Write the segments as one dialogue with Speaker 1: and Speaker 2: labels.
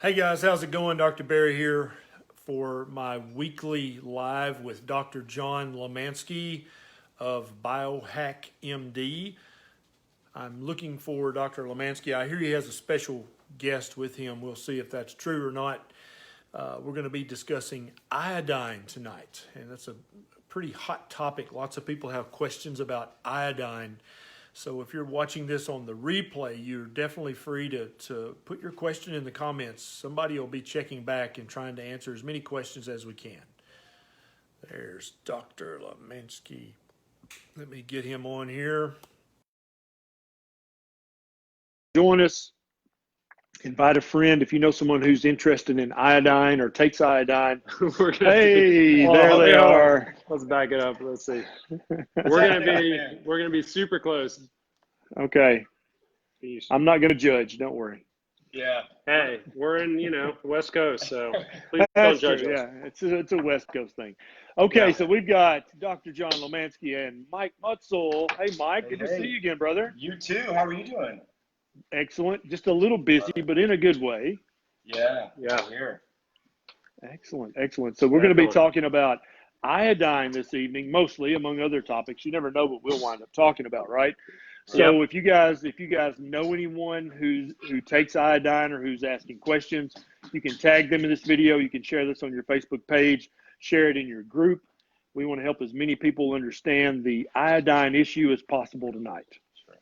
Speaker 1: Hey guys, how's it going? Dr. Barry here for my weekly live with Dr. John Limansky of Biohack MD. I'm looking for Dr. Limansky. I hear he has a special guest with him. We'll see if that's true or not. We're going to be discussing iodine tonight, and that's a pretty hot topic. Lots of people have questions about iodine. So if you're watching this on the replay, you're definitely free to put your question in the comments. Somebody will be checking back and trying to answer as many questions as we can. There's Dr. Limansky. Let me get him on here.
Speaker 2: Join us. Invite a friend if you know someone who's interested in iodine or takes iodine. Hey, there they are.
Speaker 3: Let's back it up. Let's see. We're gonna be super close.
Speaker 2: Okay. I'm not going to judge. Don't worry.
Speaker 3: Yeah. Hey, we're in West Coast, so please don't judge us.
Speaker 2: Yeah, it's a West Coast thing. Okay, so we've got Dr. John Limansky and Mike Mutzel. Hey, Mike, good to see you again, brother.
Speaker 4: You too. How are you doing?
Speaker 2: Excellent. Just a little busy, but in a good way.
Speaker 4: Yeah.
Speaker 3: Here.
Speaker 2: Excellent. So we're going to be talking about iodine this evening, mostly among other topics. You never know what we'll wind up talking about, right? So if you guys know anyone who takes iodine or who's asking questions, you can tag them in this video. You can share this on your Facebook page, share it in your group. We want to help as many people understand the iodine issue as possible tonight.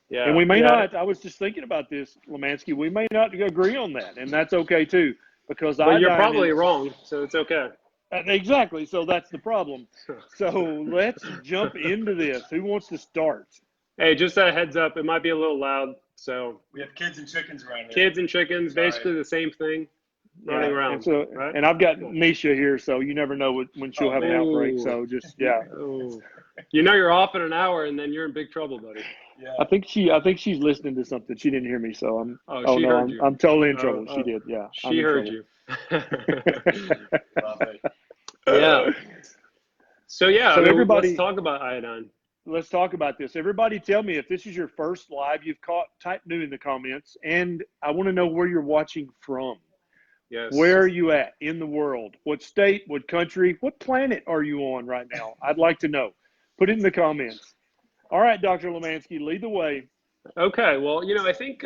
Speaker 3: Yeah.
Speaker 2: And we may not, I was just thinking about this, Limansky, we may not agree on that, and that's okay too, because
Speaker 3: you're probably wrong, so it's okay.
Speaker 2: Exactly, so that's the problem. So let's jump into this. Who wants to start?
Speaker 3: Hey, just a heads up, it might be a little loud, so.
Speaker 4: We have kids and chickens around here.
Speaker 3: Kids and chickens, basically the same thing, running around.
Speaker 2: And, so,
Speaker 3: right?
Speaker 2: And I've got Nisha here, so you never know when she'll have an outbreak, so just,
Speaker 3: You know you're off in an hour, and then you're in big trouble, buddy.
Speaker 2: Yeah. I think she's listening to something. She didn't hear me, so I'm. I'm totally in trouble. She did, yeah.
Speaker 3: She heard you. Yeah. So everybody, let's talk about iodine.
Speaker 2: Let's talk about this. Everybody, tell me if this is your first live you've caught. Type new in the comments, and I want to know where you're watching from.
Speaker 3: Yes.
Speaker 2: Where are you at in the world? What state? What country? What planet are you on right now? I'd like to know. Put it in the comments. All right, Dr. Limansky, lead the way.
Speaker 3: Okay, well, I think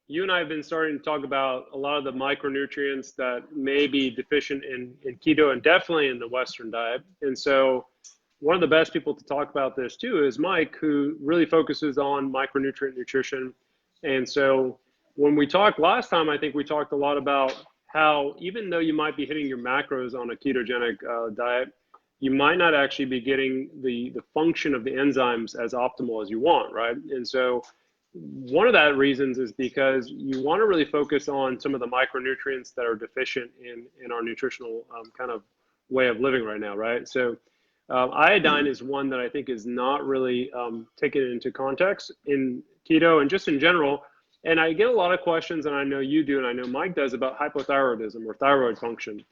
Speaker 3: you and I have been starting to talk about a lot of the micronutrients that may be deficient in keto and definitely in the Western diet. And so one of the best people to talk about this too is Mike, who really focuses on micronutrient nutrition. And so when we talked last time, I think we talked a lot about how even though you might be hitting your macros on a ketogenic diet, you might not actually be getting the function of the enzymes as optimal as you want, right? And so one of that reasons is because you want to really focus on some of the micronutrients that are deficient in our nutritional kind of way of living right now, right? So iodine is one that I think is not really taken into context in keto and just in general. And I get a lot of questions, and I know you do, and I know Mike does, about hypothyroidism or thyroid function.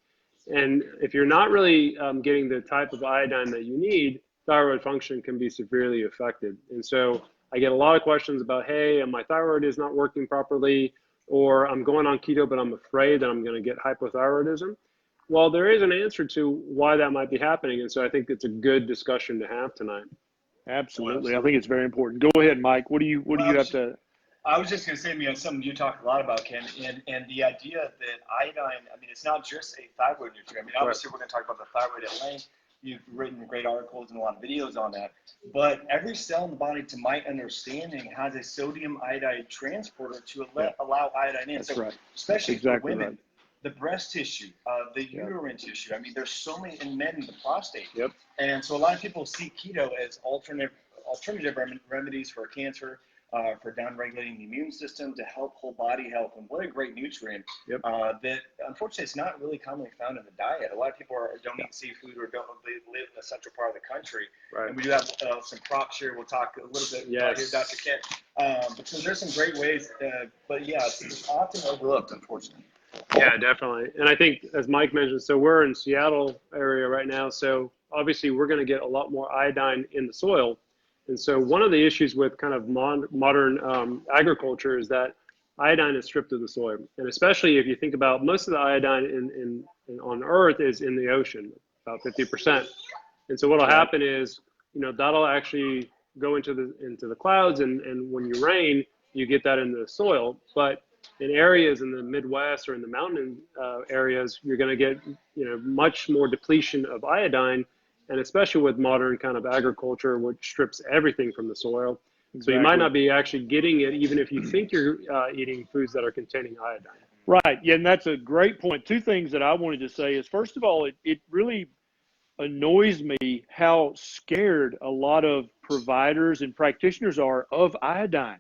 Speaker 3: And if you're not really getting the type of iodine that you need, thyroid function can be severely affected. And so I get a lot of questions about, hey, my thyroid is not working properly, or I'm going on keto, but I'm afraid that I'm going to get hypothyroidism. Well, there is an answer to why that might be happening. And so I think it's a good discussion to have tonight.
Speaker 2: Absolutely. I think it's very important. Go ahead, Mike. What do you have to...
Speaker 4: I was just going to say, something you talk a lot about, Ken, and the idea that iodine, it's not just a thyroid nutrient. Obviously, we're going to talk about the thyroid at length. You've written great articles and a lot of videos on that. But every cell in the body, to my understanding, has a sodium iodide transporter to allow iodine in.
Speaker 2: That's right.
Speaker 4: Especially for women, the breast tissue, the uterine tissue. There's so many, in men, the prostate.
Speaker 3: Yep.
Speaker 4: And so a lot of people see keto as alternative remedies for cancer, for downregulating the immune system, to help whole body health. And what a great nutrient that unfortunately is not really commonly found in the diet. A lot of people don't eat seafood or don't live in the central part of the country.
Speaker 3: Right.
Speaker 4: And we do have some crops here. We'll talk a little bit about here, Dr. Kent. But so there's some great ways, but yeah, it's often overlooked, unfortunately.
Speaker 3: Yeah, definitely. And I think, as Mike mentioned, so we're in Seattle area right now. So obviously we're going to get a lot more iodine in the soil. And so one of the issues with kind of modern agriculture is that iodine is stripped of the soil. And especially if you think about most of the iodine on Earth is in the ocean, about 50%. And so what'll happen is, that'll actually go into the clouds, and when you rain, you get that in the soil. But in areas in the Midwest or in the mountain areas, you're going to get much more depletion of iodine, and especially with modern kind of agriculture, which strips everything from the soil. So you might not be actually getting it, even if you think you're eating foods that are containing iodine.
Speaker 2: Right. Yeah, and that's a great point. Two things that I wanted to say is, first of all, it really annoys me how scared a lot of providers and practitioners are of iodine.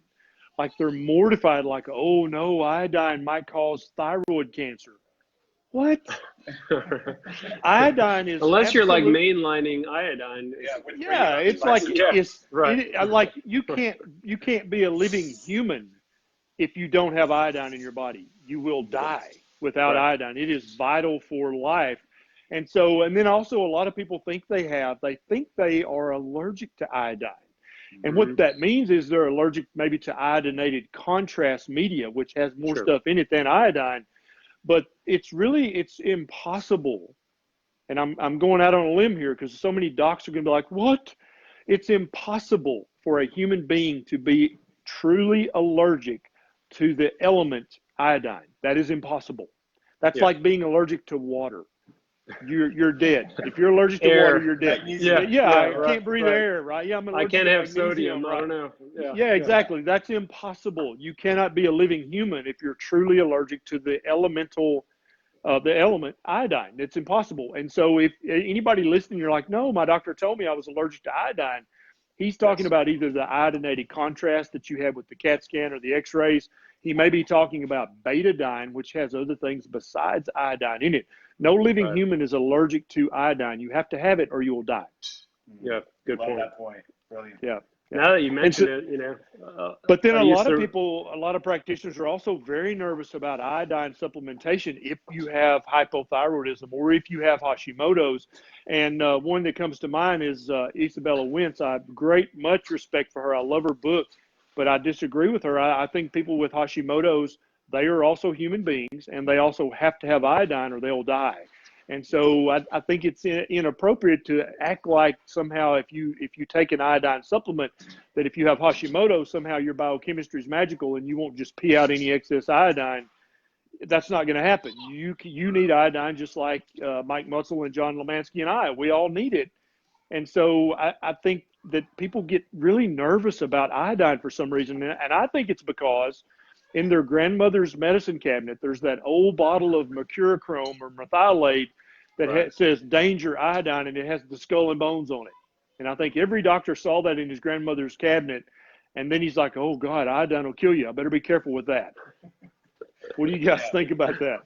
Speaker 2: Like they're mortified, like, oh no, iodine might cause thyroid cancer. What? Iodine is
Speaker 3: unless you're like mainlining iodine.
Speaker 2: Yeah, it's like it's right. Like you can't be a living human if you don't have iodine in your body. You will die without iodine. It is vital for life. And so, and then also a lot of people think they think they are allergic to iodine. And what that means is they're allergic maybe to iodinated contrast media, which has more stuff in it than iodine. But it's impossible. And I'm going out on a limb here because so many docs are going to be like, what? It's impossible for a human being to be truly allergic to the element iodine. That is impossible. That's like being allergic to water. You're dead. If you're allergic to water, you're dead. I can't breathe air, right? Yeah,
Speaker 3: I can't have sodium. Right? I don't know.
Speaker 2: Yeah, exactly. That's impossible. You cannot be a living human if you're truly allergic to the element iodine. It's impossible. And so if anybody listening, you're like, no, my doctor told me I was allergic to iodine. He's talking about either the iodinated contrast that you have with the CAT scan or the x-rays. He may be talking about betadine, which has other things besides iodine in it. No living human is allergic to iodine. You have to have it or you will die.
Speaker 3: Yeah, good point.
Speaker 4: Love that point. Brilliant.
Speaker 2: Yeah.
Speaker 3: Now that you mention it,
Speaker 2: but then a lot of practitioners are also very nervous about iodine supplementation if you have hypothyroidism or if you have Hashimoto's. And one that comes to mind is Isabella Wentz. I have much respect for her. I love her book, but I disagree with her. I think people with Hashimoto's, they are also human beings, and they also have to have iodine or they'll die. And so I think it's inappropriate to act like somehow if you take an iodine supplement, that if you have Hashimoto, somehow your biochemistry is magical and you won't just pee out any excess iodine. That's not going to happen. You need iodine just like Mike Mutzel and John Limansky and I. We all need it. And so I think that people get really nervous about iodine for some reason. And I think it's because in their grandmother's medicine cabinet, there's that old bottle of mercurochrome or methylate that says danger iodine, and it has the skull and bones on it. And I think every doctor saw that in his grandmother's cabinet, and then he's like, oh God, iodine will kill you. I better be careful with that. What do you guys think about that?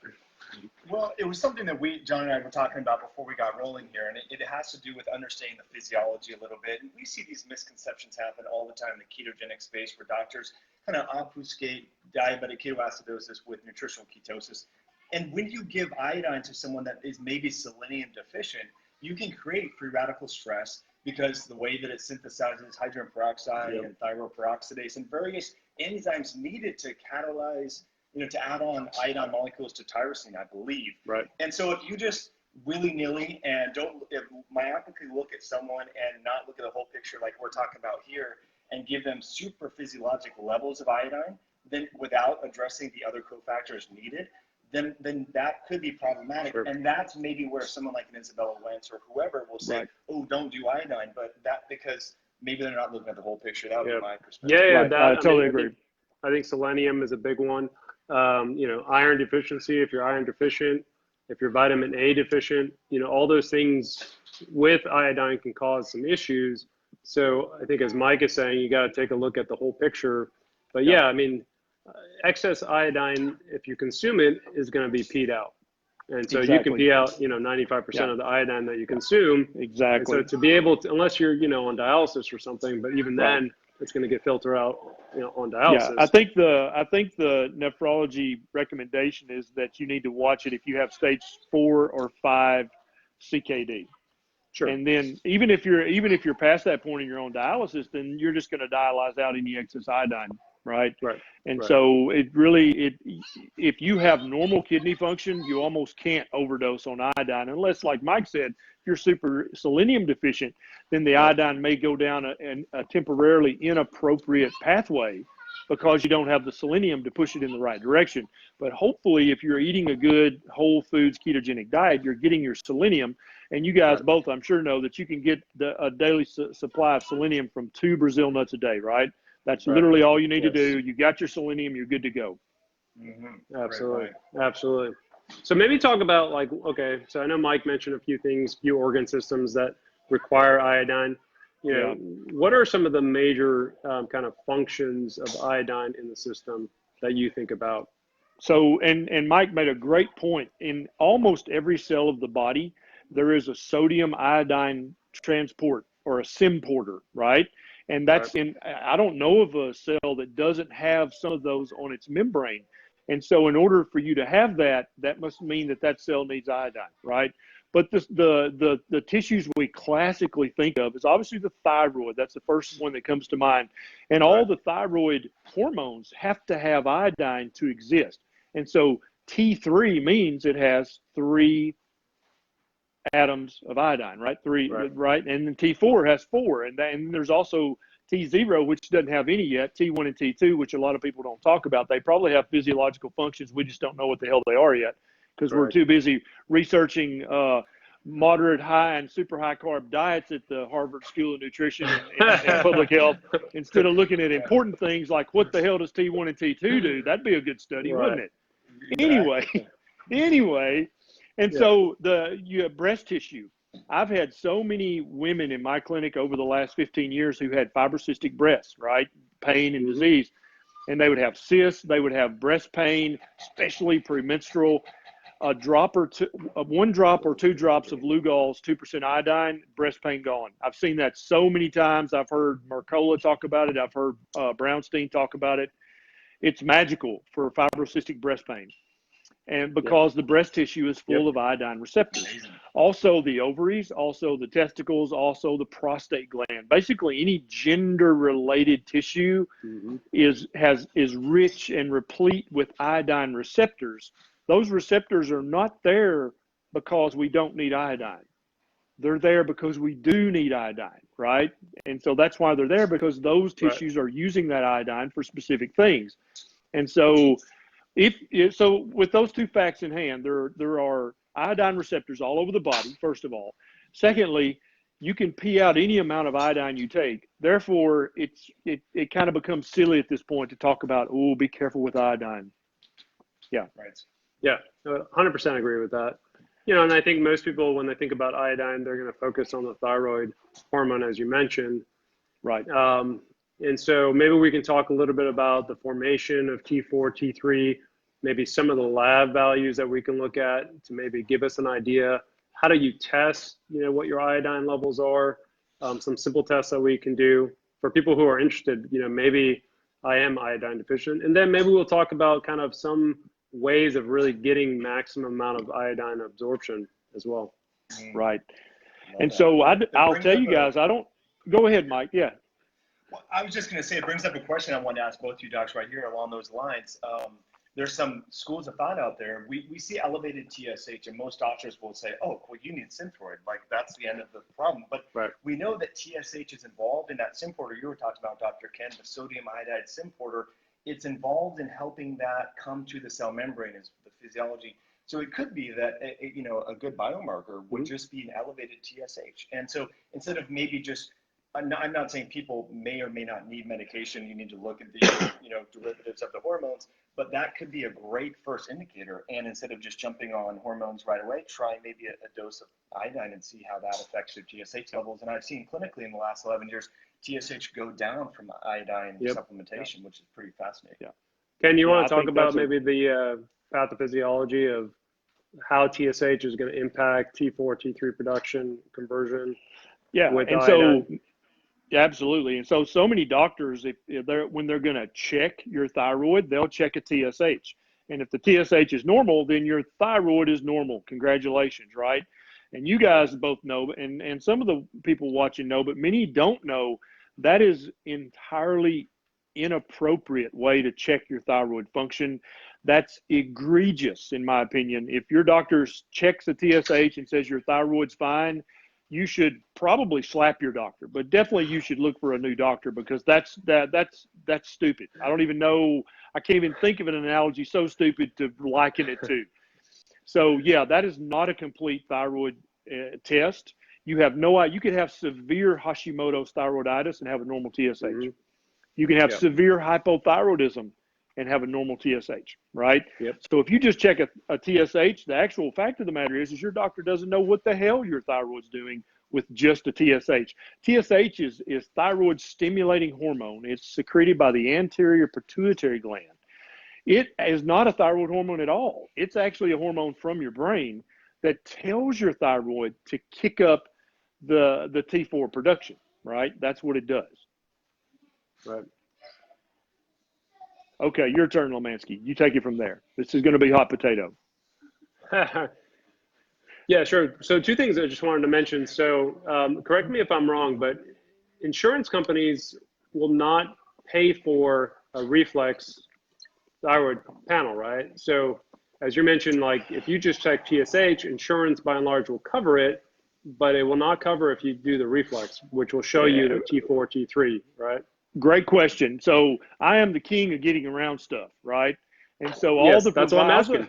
Speaker 4: Well, it was something that John and I were talking about before we got rolling here, and it has to do with understanding the physiology a little bit. And we see these misconceptions happen all the time in the ketogenic space where doctors kind of obfuscate diabetic ketoacidosis with nutritional ketosis. And when you give iodine to someone that is maybe selenium deficient, you can create free radical stress because the way that it synthesizes hydrogen peroxide and thyroperoxidase and various enzymes needed to catalyze, to add on iodine molecules to tyrosine, I believe.
Speaker 3: Right.
Speaker 4: And so if you just willy-nilly and don't myopically look at someone and not look at the whole picture like we're talking about here and give them super physiologic levels of iodine, then without addressing the other cofactors needed, then that could be problematic. Sure. And that's maybe where someone like an Isabella Wentz or whoever will say, oh, don't do iodine, but that because maybe they're not looking at the whole picture. That would be my perspective.
Speaker 2: I totally agree.
Speaker 3: I think selenium is a big one. Iron deficiency, if you're iron deficient, if you're vitamin A deficient, all those things with iodine can cause some issues. So I think as Mike is saying, you got to take a look at the whole picture. But excess iodine, if you consume it, is going to be peed out. And so you can pee out, 95% of the iodine that you consume.
Speaker 2: Exactly.
Speaker 3: And so to be able to, unless you're, on dialysis or something, but even then it's going to get filtered out, on dialysis.
Speaker 2: Yeah, I think the nephrology recommendation is that you need to watch it if you have stage 4 or 5 CKD.
Speaker 3: Sure.
Speaker 2: And then even if you're past that point and you're on dialysis, then you're just going to dialyze out any excess iodine right?
Speaker 3: Right.
Speaker 2: And
Speaker 3: Right.
Speaker 2: so if you have normal kidney function, you almost can't overdose on iodine unless, like Mike said, if you're super selenium deficient, then the iodine may go down a temporarily inappropriate pathway because you don't have the selenium to push it in the right direction. But hopefully, if you're eating a good whole foods ketogenic diet, you're getting your selenium. And you guys both, I'm sure, know that you can get a daily supply of selenium from 2 Brazil nuts a day, right? That's literally all you need to do. You got your selenium, you're good to go.
Speaker 4: Mm-hmm.
Speaker 3: Absolutely. Absolutely. So maybe talk about like, okay, so I know Mike mentioned a few things, few organ systems that require iodine. You know, what are some of the major kind of functions of iodine in the system that you think about?
Speaker 2: So, and Mike made a great point. In almost every cell of the body, there is a sodium iodine transport or a symporter, right? And that's I don't know of a cell that doesn't have some of those on its membrane. And so in order for you to have that, that must mean that that cell needs iodine, right? But the tissues we classically think of is obviously the thyroid. That's the first one that comes to mind. And all the thyroid hormones have to have iodine to exist. And so T3 means it has 3 atoms of iodine, right? 3, right? And then T4 has 4. And then there's also T0, which doesn't have any yet, T1 and T2, which a lot of people don't talk about. They probably have physiological functions. We just don't know what the hell they are yet because we're too busy researching moderate, high, and super high carb diets at the Harvard School of Nutrition and Public Health instead of looking at important things like what the hell does T1 and T2 do? That'd be a good study, wouldn't it? Anyway, and so you have breast tissue. I've had so many women in my clinic over the last 15 years who had fibrocystic breasts, right? Pain and disease. And they would have cysts, they would have breast pain, especially premenstrual. One drop or 2 drops of Lugol's 2% iodine, breast pain gone. I've seen that so many times. I've heard Mercola talk about it. I've heard Brownstein talk about it. It's magical for fibrocystic breast pain. And because the breast tissue is full of iodine receptors. Also the ovaries, also the testicles, also the prostate gland. Basically any gender-related tissue is rich and replete with iodine receptors. Those receptors are not there because we don't need iodine. They're there because we do need iodine, right? And so that's why they're there, because those tissues are using that iodine for specific things. And so so with those 2 facts in hand, there are iodine receptors all over the body, first of all. Secondly, you can pee out any amount of iodine you take. Therefore, it kind of becomes silly at this point to talk about, oh, be careful with iodine. Yeah.
Speaker 4: Right.
Speaker 3: Yeah, 100% agree with that. You know, and I think most people, when they think about iodine, they're going to focus on the thyroid hormone, as you mentioned.
Speaker 2: Right.
Speaker 3: And so maybe we can talk a little bit about the formation of T4, T3, maybe some of the lab values that we can look at to maybe give us an idea. How do you test, you know, what your iodine levels are? Some simple tests that we can do for people who are interested, you know, maybe I am iodine deficient. And then maybe we'll talk about kind of some ways of really getting maximum amount of iodine absorption as well.
Speaker 2: Right. And so I'll tell you guys, go ahead, Mike. Yeah.
Speaker 4: Well, I was just going to say, it brings up a question I wanted to ask both you docs right here along those lines. There's some schools of thought out there. We see elevated TSH, and most doctors will say, oh, well, you need Synthroid. Like, that's the end of the problem. But we know that TSH is involved in that symporter you were talking about, Dr. Ken, the sodium iodide symporter. It's involved in helping that come to the cell membrane, is the physiology. So it could be that, you know, a good biomarker would just be an elevated TSH. And so instead of maybe just, I'm not saying people may or may not need medication. You need to look at the, you know, derivatives of the hormones, but that could be a great first indicator. And instead of just jumping on hormones right away, try maybe a dose of iodine and see how that affects your TSH levels. And I've seen clinically in the last 11 years, TSH go down from iodine supplementation, which is pretty fascinating.
Speaker 2: Yeah.
Speaker 3: Ken, you want to talk about maybe the pathophysiology of how TSH is going to impact T4, T3 production, conversion?
Speaker 2: Yeah,
Speaker 3: with
Speaker 2: and
Speaker 3: iodine?
Speaker 2: so absolutely. And so many doctors, when they're going to check your thyroid, they'll check a TSH. And if the TSH is normal, then your thyroid is normal. Congratulations, right? And you guys both know, and some of the people watching know, but many don't know, that is entirely inappropriate way to check your thyroid function. That's egregious, in my opinion. If your doctor checks a TSH and says your thyroid's fine, you should probably slap your doctor, but definitely you should look for a new doctor, because that's stupid. I don't even know. I can't even think of an analogy so stupid to liken it to. So yeah, that is not a complete thyroid test. You have no idea. You could have severe Hashimoto's thyroiditis and have a normal TSH.
Speaker 3: Mm-hmm.
Speaker 2: You can have severe hypothyroidism and have a normal TSH, right?
Speaker 3: Yep.
Speaker 2: So if you just check a TSH, the actual fact of the matter is your doctor doesn't know what the hell your thyroid's doing with just a TSH. TSH is thyroid stimulating hormone. It's secreted by the anterior pituitary gland. It is not a thyroid hormone at all. It's actually a hormone from your brain that tells your thyroid to kick up the T4 production, right? That's what it does.
Speaker 3: Right.
Speaker 2: Okay, your turn, Limansky. You take it from there. This is going to be hot potato.
Speaker 3: Yeah, sure. So two things I just wanted to mention. So correct me if I'm wrong, but insurance companies will not pay for a reflex thyroid panel, right? So as you mentioned, like if you just check TSH, insurance by and large will cover it, but it will not cover if you do the reflex, which will show you the T4, T3, right?
Speaker 2: Great question. So I am the king of getting around stuff, right? And so
Speaker 3: that's what I'm asking.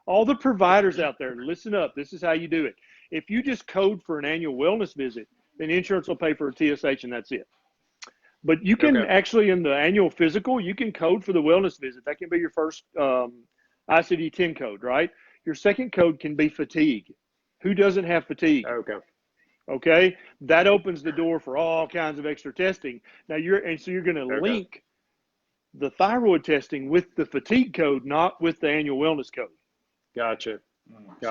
Speaker 2: All the providers out there, listen up. This is how you do it. If you just code for an annual wellness visit, then insurance will pay for a TSH and that's it. But you can actually, in the annual physical, you can code for the wellness visit. That can be your first ICD-10 code, right? Your second code can be fatigue. Who doesn't have fatigue? Okay, that opens the door for all kinds of extra testing. Now you're going to link the thyroid testing with the fatigue code, not with the annual wellness code.
Speaker 3: Gotcha.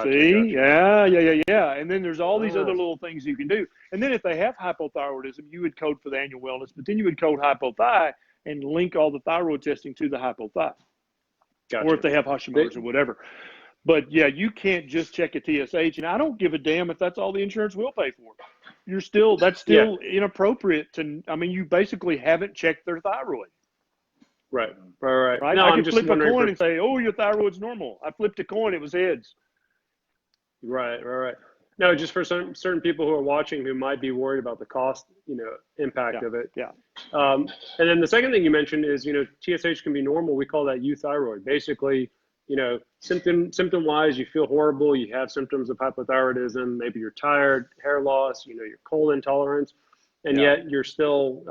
Speaker 2: See? Gotcha. Yeah. And then there's all these other little things you can do. And then if they have hypothyroidism, you would code for the annual wellness, but then you would code hypothyroid and link all the thyroid testing to the hypothyroid. Gotcha. Or if they have Hashimoto's or whatever. But yeah, you can't just check a TSH, and I don't give a damn if that's all the insurance will pay for. That's still inappropriate to. I mean, you basically haven't checked their thyroid.
Speaker 3: Right.
Speaker 2: No, I could flip a coin and say, "Oh, your thyroid's normal." I flipped a coin; it was heads.
Speaker 3: Right. No, just for certain people who are watching who might be worried about the cost, impact of it.
Speaker 2: Yeah.
Speaker 3: And then the second thing you mentioned is, TSH can be normal. We call that euthyroid. Basically, symptom-wise, you feel horrible, you have symptoms of hypothyroidism, maybe you're tired, hair loss, your cold intolerance, and yet you're still,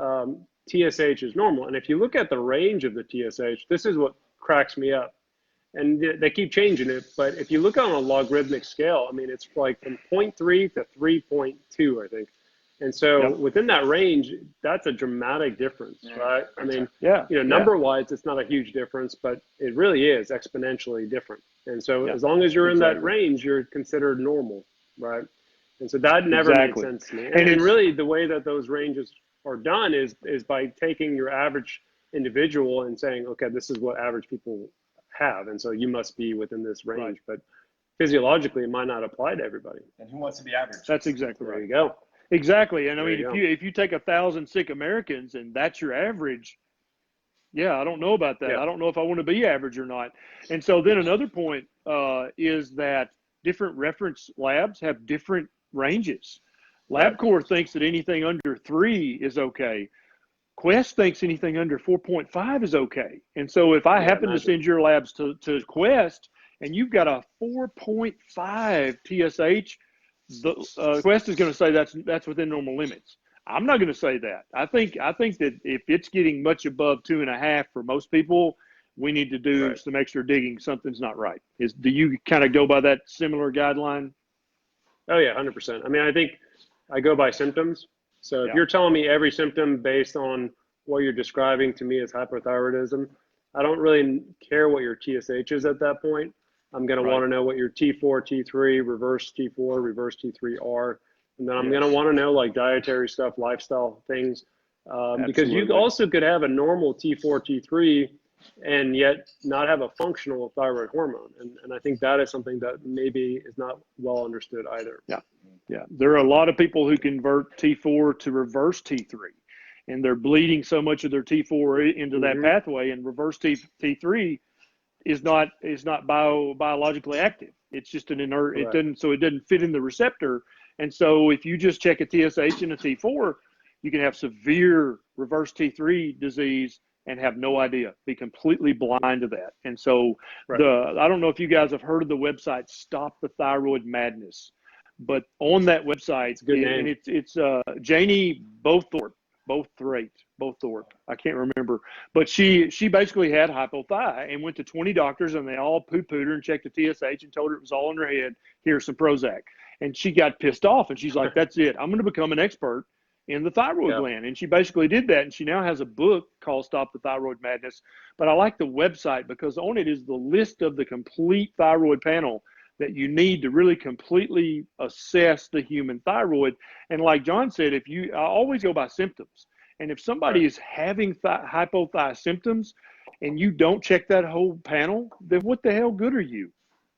Speaker 3: TSH is normal. And if you look at the range of the TSH, this is what cracks me up. And they keep changing it, but if you look on a logarithmic scale, I mean, it's like from 0.3 to 3.2, I think. And so within that range, that's a dramatic difference, right? I mean, number-wise, it's not a huge difference, but it really is exponentially different. And so as long as you're in that range, you're considered normal, right? And so that never made sense to me. And really, the way that those ranges are done is by taking your average individual and saying, okay, this is what average people have, and so you must be within this range. But physiologically, it might not apply to everybody.
Speaker 4: And who wants to be average?
Speaker 2: That's exactly right.
Speaker 3: There you go.
Speaker 2: Exactly. And I mean, if you take 1,000 sick Americans and that's your average, I don't know about that. I don't know if I want to be average or not. And so then another point is that different reference labs have different ranges. LabCorp thinks that anything under 3 is okay. Quest thinks anything under 4.5 is okay. And so if I happen to send your labs to Quest and you've got a 4.5 TSH, the Quest is going to say that's within normal limits. I'm not going to say that. I think that if it's getting much above 2.5 for most people, we need to do some extra digging. Something's not right. Do you kind of go by that similar guideline?
Speaker 3: Oh yeah, 100%. I mean, I think I go by symptoms. So if you're telling me every symptom based on what you're describing to me as hypothyroidism, I don't really care what your TSH is at that point. I'm going to want to know what your T4, T3, reverse T4, reverse T3 are. And then I'm going to want to know like dietary stuff, lifestyle things, because you also could have a normal T4, T3 and yet not have a functional thyroid hormone. And I think that is something that maybe is not well understood either.
Speaker 2: Yeah. There are a lot of people who convert T4 to reverse T3. and they're bleeding so much of their T4 into that pathway, and reverse T3 is not biologically active. It's just an inert. It doesn't fit in the receptor. And so if you just check a TSH and a T4, you can have severe reverse T3 disease and have no idea, be completely blind to that. And so I don't know if you guys have heard of the website Stop the Thyroid Madness, but on that website, it's Janie Bowthorpe, I can't remember, but she basically had hypothyroidism and went to 20 doctors, and they all poo-pooed her and checked the TSH and told her it was all in her head. Here's some Prozac. And she got pissed off, and she's like, that's it. I'm going to become an expert in the thyroid gland. And she basically did that, and she now has a book called Stop the Thyroid Madness. But I like the website because on it is the list of the complete thyroid panel that you need to really completely assess the human thyroid. And like John said, I always go by symptoms. And if somebody is having hypothyroid symptoms and you don't check that whole panel, then what the hell good are you?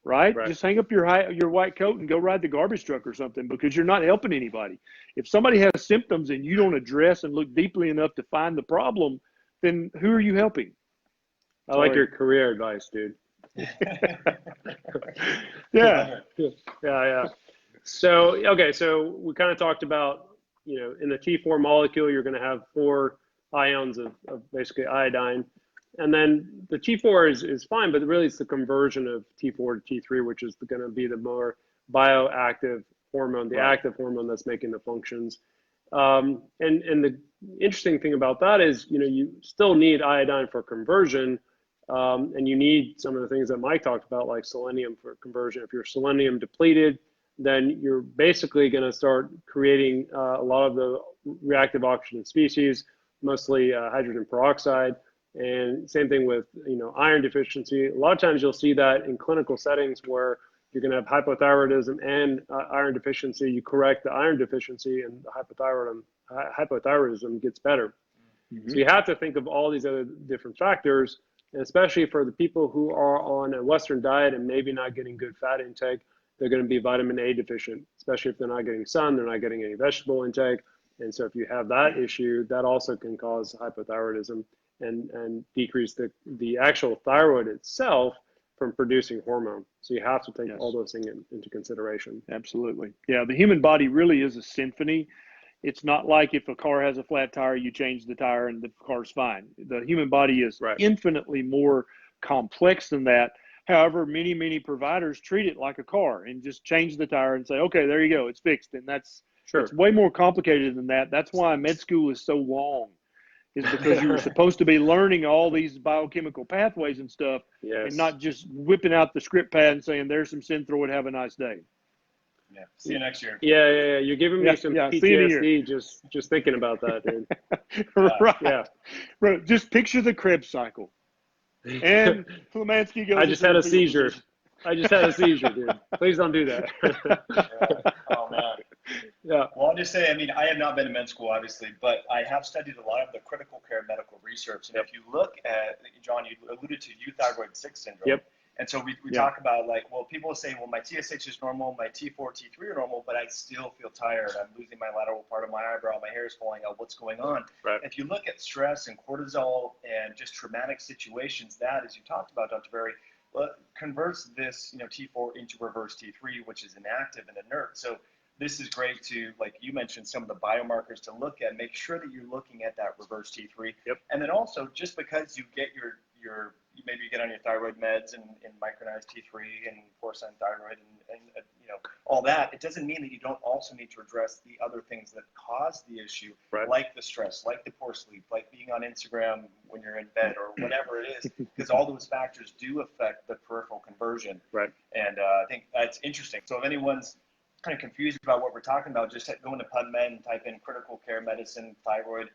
Speaker 2: Right? Just hang up your white coat and go ride the garbage truck or something, because you're not helping anybody. If somebody has symptoms and you don't address and look deeply enough to find the problem, then who are you helping?
Speaker 3: I like your career advice, dude.
Speaker 2: Yeah.
Speaker 3: So we kind of talked about, in the T4 molecule, you're going to have 4 ions of basically iodine. And then the T4 is fine, but really it's the conversion of T4 to T3, which is going to be the more bioactive hormone, the active hormone that's making the functions. And the interesting thing about that is, you still need iodine for conversion, and you need some of the things that Mike talked about, like selenium for conversion. If you're selenium depleted, then you're basically going to start creating a lot of the reactive oxygen species, mostly hydrogen peroxide. And same thing with, iron deficiency. A lot of times you'll see that in clinical settings where you're going to have hypothyroidism and iron deficiency. You correct the iron deficiency and the hypothyroidism gets better. So you have to think of all these other different factors, and especially for the people who are on a Western diet and maybe not getting good fat intake, they're going to be vitamin A deficient, especially if they're not getting sun, they're not getting any vegetable intake. And so if you have that issue, that also can cause hypothyroidism and decrease the actual thyroid itself from producing hormone. So you have to take all those things into consideration.
Speaker 2: Absolutely. Yeah, the human body really is a symphony. It's not like if a car has a flat tire, you change the tire and the car's fine. The human body is infinitely more complex than that. However, many providers treat it like a car and just change the tire and say, okay, there you go, it's fixed. And it's way more complicated than that. That's why med school is so long. Is because you were supposed to be learning all these biochemical pathways and stuff, and not just whipping out the script pad and saying, there's some Synthroid, have a nice day.
Speaker 4: Yeah. See you next year.
Speaker 3: Yeah. You're giving me some PTSD just thinking about that, dude.
Speaker 2: Right. Just picture the Krebs cycle. And Limansky goes.
Speaker 3: I just had a seizure, dude. Please don't do that.
Speaker 4: Oh, man. Yeah. Well, I'll just say, I have not been to med school, obviously, but I have studied a lot of the critical care medical research. And if you look at, John, you alluded to euthyroid 6 syndrome. And so we talk about people say, well, my TSH is normal, my T4, T3 are normal, but I still feel tired. I'm losing my lateral part of my eyebrow, my hair is falling out. What's going on? If you look at stress and cortisol and just traumatic situations, that, as you talked about, Dr. Berry, converts this, T4 into reverse T3, which is inactive and inert. So this is great to, like you mentioned, some of the biomarkers to look at, make sure that you're looking at that reverse T3. And then also, just because you get maybe you get on your thyroid meds and micronized T3 and porcine thyroid and all that, it doesn't mean that you don't also need to address the other things that cause the issue, like the stress, like the poor sleep, like being on Instagram when you're in bed or whatever it is, because all those factors do affect the peripheral conversion. And I think that's interesting. So if anyone's kind of confused about what we're talking about, just go into PubMed and type in critical care medicine, thyroid,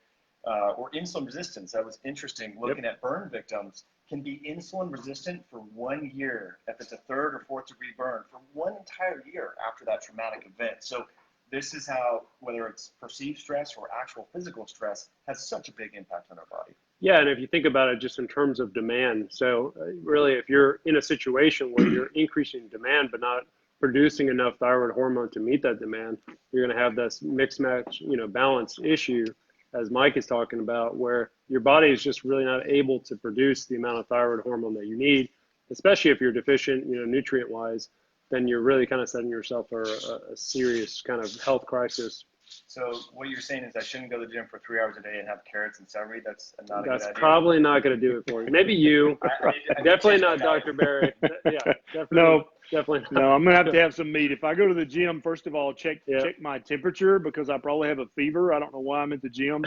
Speaker 4: or insulin resistance. That was interesting. Looking at burn victims can be insulin resistant for 1 year if it's a 3rd or 4th degree burn, for 1 entire year after that traumatic event. So this is how, whether it's perceived stress or actual physical stress, has such a big impact on our body.
Speaker 3: Yeah, and if you think about it just in terms of demand, so really if you're in a situation where you're increasing demand but not producing enough thyroid hormone to meet that demand, you're going to have this mixed match, balance issue. as Mike is talking about, where your body is just really not able to produce the amount of thyroid hormone that you need, especially if you're deficient, nutrient wise, then you're really kind of setting yourself for a serious kind of health crisis.
Speaker 4: So what you're saying is I shouldn't go to the gym for 3 hours a day and have carrots and celery? That's not a good idea.
Speaker 3: That's probably not going to do it for you. Maybe you. Definitely not Dr. Barry. Yeah, definitely. Definitely not.
Speaker 2: No, I'm going to have some meat. If I go to the gym, first of all, check my temperature because I probably have a fever. I don't know why I'm at the gym.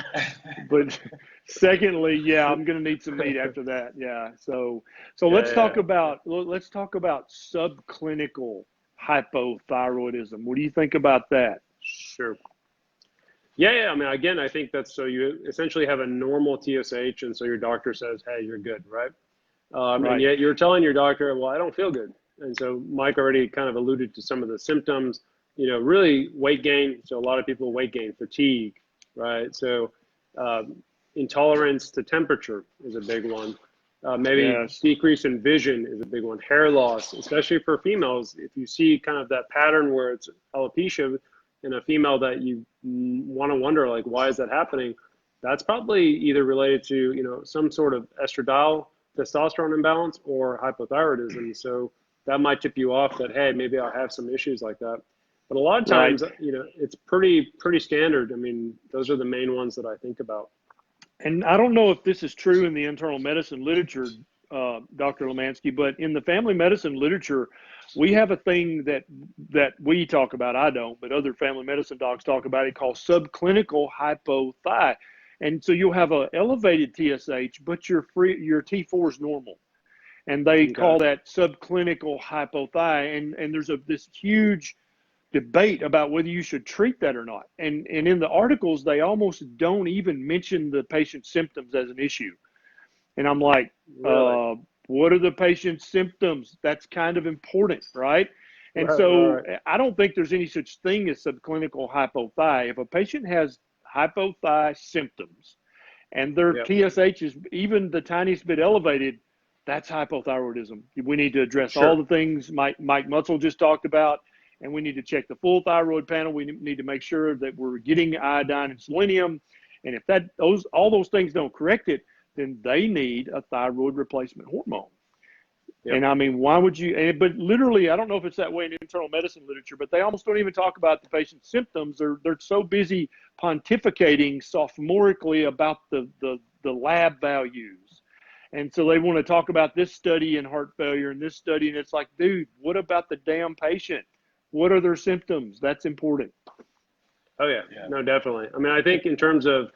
Speaker 2: But secondly, I'm going to need some meat after that. Yeah. So let's talk about subclinical hypothyroidism. What do you think about that?
Speaker 3: Sure. Yeah. I mean, again, I think that's so you essentially have a normal TSH, and so your doctor says, hey, you're good, right?
Speaker 2: Right.
Speaker 3: And yet you're telling your doctor, well, I don't feel good. And so Mike already kind of alluded to some of the symptoms, really weight gain. So a lot of people weight gain, fatigue, right? So intolerance to temperature is a big one. Maybe decrease in vision is a big one. Hair loss, especially for females. If you see kind of that pattern where it's alopecia in a female that you want to wonder, like, why is that happening? That's probably either related to, some sort of estradiol testosterone imbalance or hypothyroidism. So that might tip you off that, hey, maybe I'll have some issues like that. But a lot of times, it's pretty standard. I mean, those are the main ones that I think about.
Speaker 2: And I don't know if this is true in the internal medicine literature, Dr. Limansky, but in the family medicine literature, we have a thing that we talk about. I don't, but other family medicine docs talk about it, called subclinical hypothyroidism. And so you'll have an elevated TSH, but your T4 is normal. And they call that subclinical hypothyroidism. And there's this huge debate about whether you should treat that or not. And in the articles, they almost don't even mention the patient's symptoms as an issue. And I'm like, really? What are the patient's symptoms? That's kind of important, right? And I don't think there's any such thing as subclinical hypothyroidism. If a patient has hypothyroidism symptoms and their TSH is even the tiniest bit elevated, that's hypothyroidism. We need to address all the things Mike Mutzel just talked about, and we need to check the full thyroid panel. We need to make sure that we're getting iodine and selenium. And if all those things don't correct it, then they need a thyroid replacement hormone. Yep. And I mean, why would you? But literally, I don't know if it's that way in internal medicine literature, but they almost don't even talk about the patient's symptoms. They're so busy pontificating sophomorically about the lab values. And so they want to talk about this study in heart failure and this study. And it's like, dude, what about the damn patient? What are their symptoms? That's important.
Speaker 3: Oh, yeah. No, definitely. I mean, I think in terms of,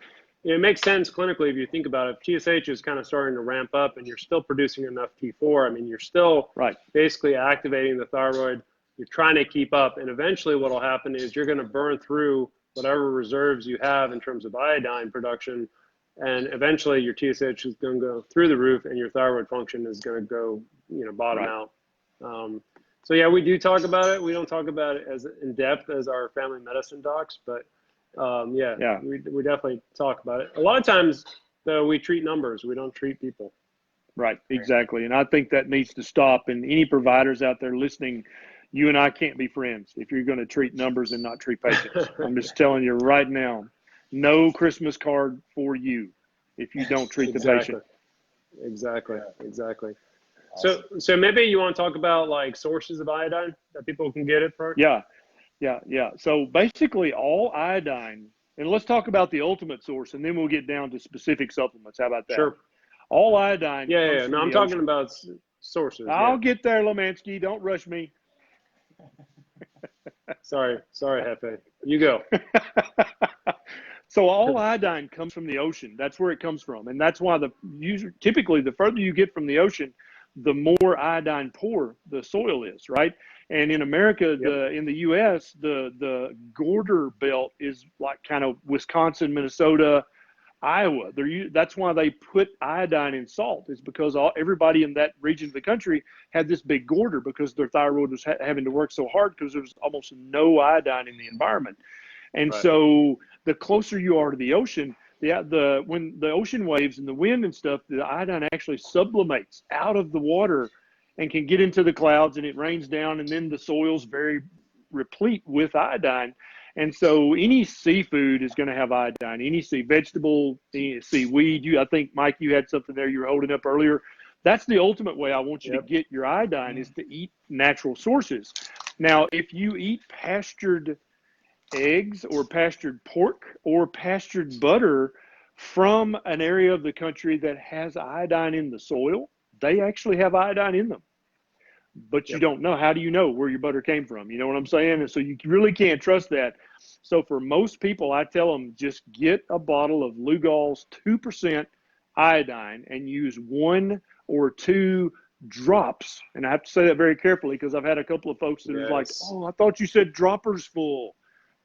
Speaker 3: it makes sense clinically if you think about it. If TSH is kind of starting to ramp up and you're still producing enough T4, I mean, you're still basically activating the thyroid. You're trying to keep up. And eventually what will happen is you're going to burn through whatever reserves you have in terms of iodine production. And eventually your TSH is going to go through the roof and your thyroid function is going to go, bottom out. So yeah, we do talk about it. We don't talk about it as in depth as our family medicine docs, but we definitely talk about it. A lot of times, though, we treat numbers. We don't treat people.
Speaker 2: Right, exactly. And I think that needs to stop. And any providers out there listening, you and I can't be friends if you're going to treat numbers and not treat patients. I'm just telling you right now, no Christmas card for you if you don't treat the patient.
Speaker 3: Exactly. So maybe you want to talk about like sources of iodine that people can get it from?
Speaker 2: Yeah. So basically all iodine, and let's talk about the ultimate source, and then we'll get down to specific supplements. How about that?
Speaker 3: Sure.
Speaker 2: All iodine.
Speaker 3: Yeah. No, I'm talking about sources.
Speaker 2: I'll get there, Limansky. Don't rush me.
Speaker 3: Sorry, Hefe. You go.
Speaker 2: So all iodine comes from the ocean. That's where it comes from. And that's why typically the further you get from the ocean, the more iodine poor the soil is, right? And in America, in the U.S., the Gorder Belt is like kind of Wisconsin, Minnesota, Iowa. That's why they put iodine in salt, is because everybody in that region of the country had this big gorder because their thyroid was having to work so hard because there was almost no iodine in the environment. And so the closer you are to the ocean, when the ocean waves and the wind and stuff, the iodine actually sublimates out of the water and can get into the clouds, and it rains down, and then the soil's very replete with iodine. And so any seafood is going to have iodine. Any vegetable, any seaweed. I think, Mike, you had something there you were holding up earlier. That's the ultimate way I want you to get your iodine, is to eat natural sources. Now, if you eat pastured eggs or pastured pork or pastured butter from an area of the country that has iodine in the soil, they actually have iodine in them. But you don't know. How do you know where your butter came from? You know what I'm saying? And so you really can't trust that. So for most people, I tell them, just get a bottle of Lugol's 2% iodine and use 1 or 2 drops. And I have to say that very carefully, because I've had a couple of folks that are like, oh, I thought you said droppers full.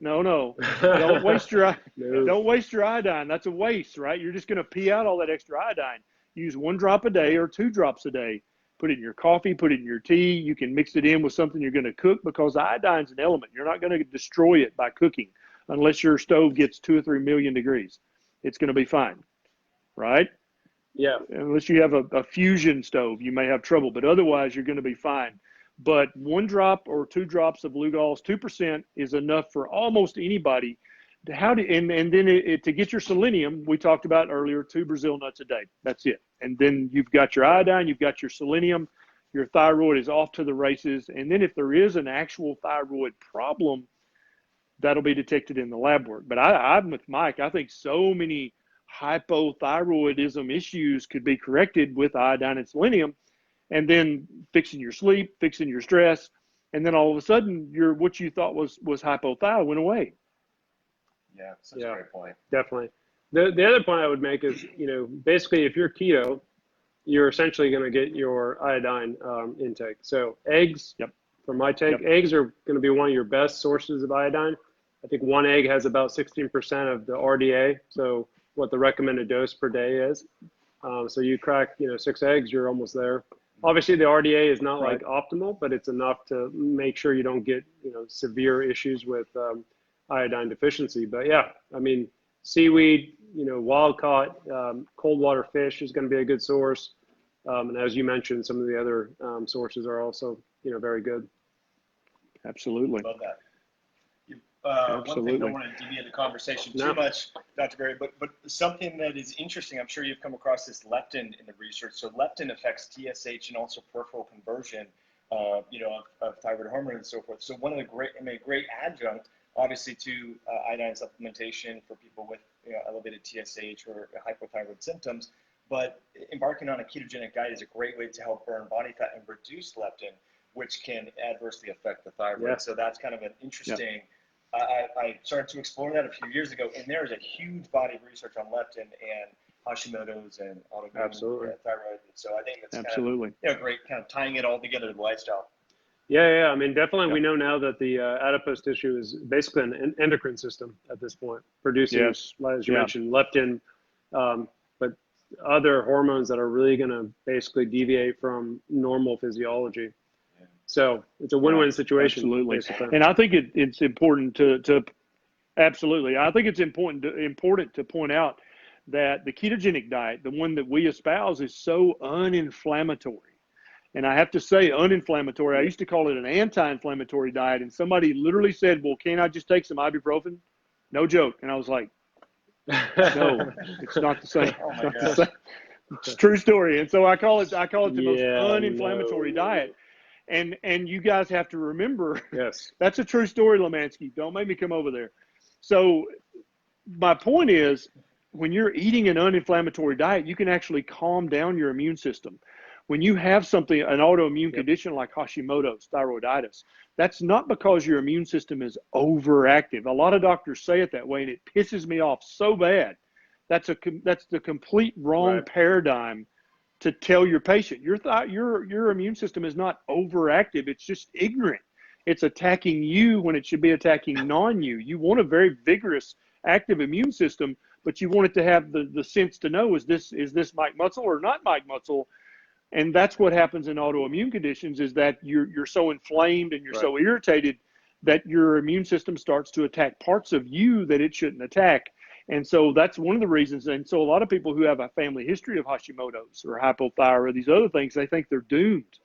Speaker 2: No. Don't waste your iodine. That's a waste, right? You're just going to pee out all that extra iodine. Use 1 drop a day or 2 drops a day. Put it in your coffee, put it in your tea. You can mix it in with something you're going to cook, because iodine's an element. You're not going to destroy it by cooking unless your stove gets 2 or 3 million degrees. It's going to be fine, right?
Speaker 3: Yeah.
Speaker 2: Unless you have a fusion stove, you may have trouble, but otherwise you're going to be fine. But 1 drop or 2 drops of Lugol's 2% is enough for almost anybody. And then to get your selenium, we talked about earlier, 2 Brazil nuts a day. That's it. And then you've got your iodine, you've got your selenium, your thyroid is off to the races. And then if there is an actual thyroid problem, that'll be detected in the lab work. But I'm with Mike. I think so many hypothyroidism issues could be corrected with iodine and selenium, and then fixing your sleep, fixing your stress, and then all of a sudden what you thought was hypothyroid went away.
Speaker 4: Yeah, such a great point.
Speaker 3: Definitely. The other point I would make is, basically if you're keto, you're essentially going to get your iodine intake. So eggs, from my take, eggs are going to be one of your best sources of iodine. I think 1 egg has about 16% of the RDA, so what the recommended dose per day is. So you crack, 6 eggs, you're almost there. Obviously, the RDA is not like optimal, but it's enough to make sure you don't get, severe issues with iodine deficiency. But yeah, I mean, seaweed, wild caught, cold water fish is going to be a good source. And as you mentioned, some of the other sources are also, very good.
Speaker 2: Absolutely.
Speaker 4: Love that. One thing, I don't want to deviate the conversation too much, Dr. Berry, but something that is interesting, I'm sure you've come across this leptin in the research. So leptin affects TSH and also peripheral conversion, of thyroid hormone and so forth. So one of the great adjunct, obviously, to iodine supplementation for people with elevated TSH or hypothyroid symptoms, but embarking on a ketogenic diet is a great way to help burn body fat and reduce leptin, which can adversely affect the thyroid. Yeah. So that's kind of an interesting. I started to explore that a few years ago, and there is a huge body of research on leptin and Hashimoto's and autoimmune thyroid. So I think that's kind of, great, kind of tying it all together to the lifestyle.
Speaker 3: Yeah. I mean, definitely we know now that the adipose tissue is basically an endocrine system at this point, producing, as you mentioned, leptin, but other hormones that are really going to basically deviate from normal physiology. So it's a win-win situation.
Speaker 2: Absolutely. Basically. And I think it's important to absolutely. I think it's important to point out that the ketogenic diet, the one that we espouse, is so uninflammatory. And I have to say uninflammatory. I used to call it an anti-inflammatory diet. And somebody literally said, well, can't I just take some ibuprofen? No joke. And I was like, no, it's not the same.
Speaker 4: Oh my gosh.
Speaker 2: It's a true story. And so I call it the most uninflammatory diet. And you guys have to remember, that's a true story, Limansky. Don't make me come over there. So my point is, when you're eating an uninflammatory diet, you can actually calm down your immune system. When you have an autoimmune condition like Hashimoto's thyroiditis, that's not because your immune system is overactive. A lot of doctors say it that way, and it pisses me off so bad. That's the complete wrong paradigm to tell your patient. Your immune system is not overactive. It's just ignorant. It's attacking you when it should be attacking non-you. You want a very vigorous, active immune system, but you want it to have the sense to know, is this Mike Mutzel or not Mike Mutzel? And that's what happens in autoimmune conditions, is that you're so inflamed and you're so irritated that your immune system starts to attack parts of you that it shouldn't attack. And so that's one of the reasons. And so a lot of people who have a family history of Hashimoto's or hypothyroid, these other things, they think they're doomed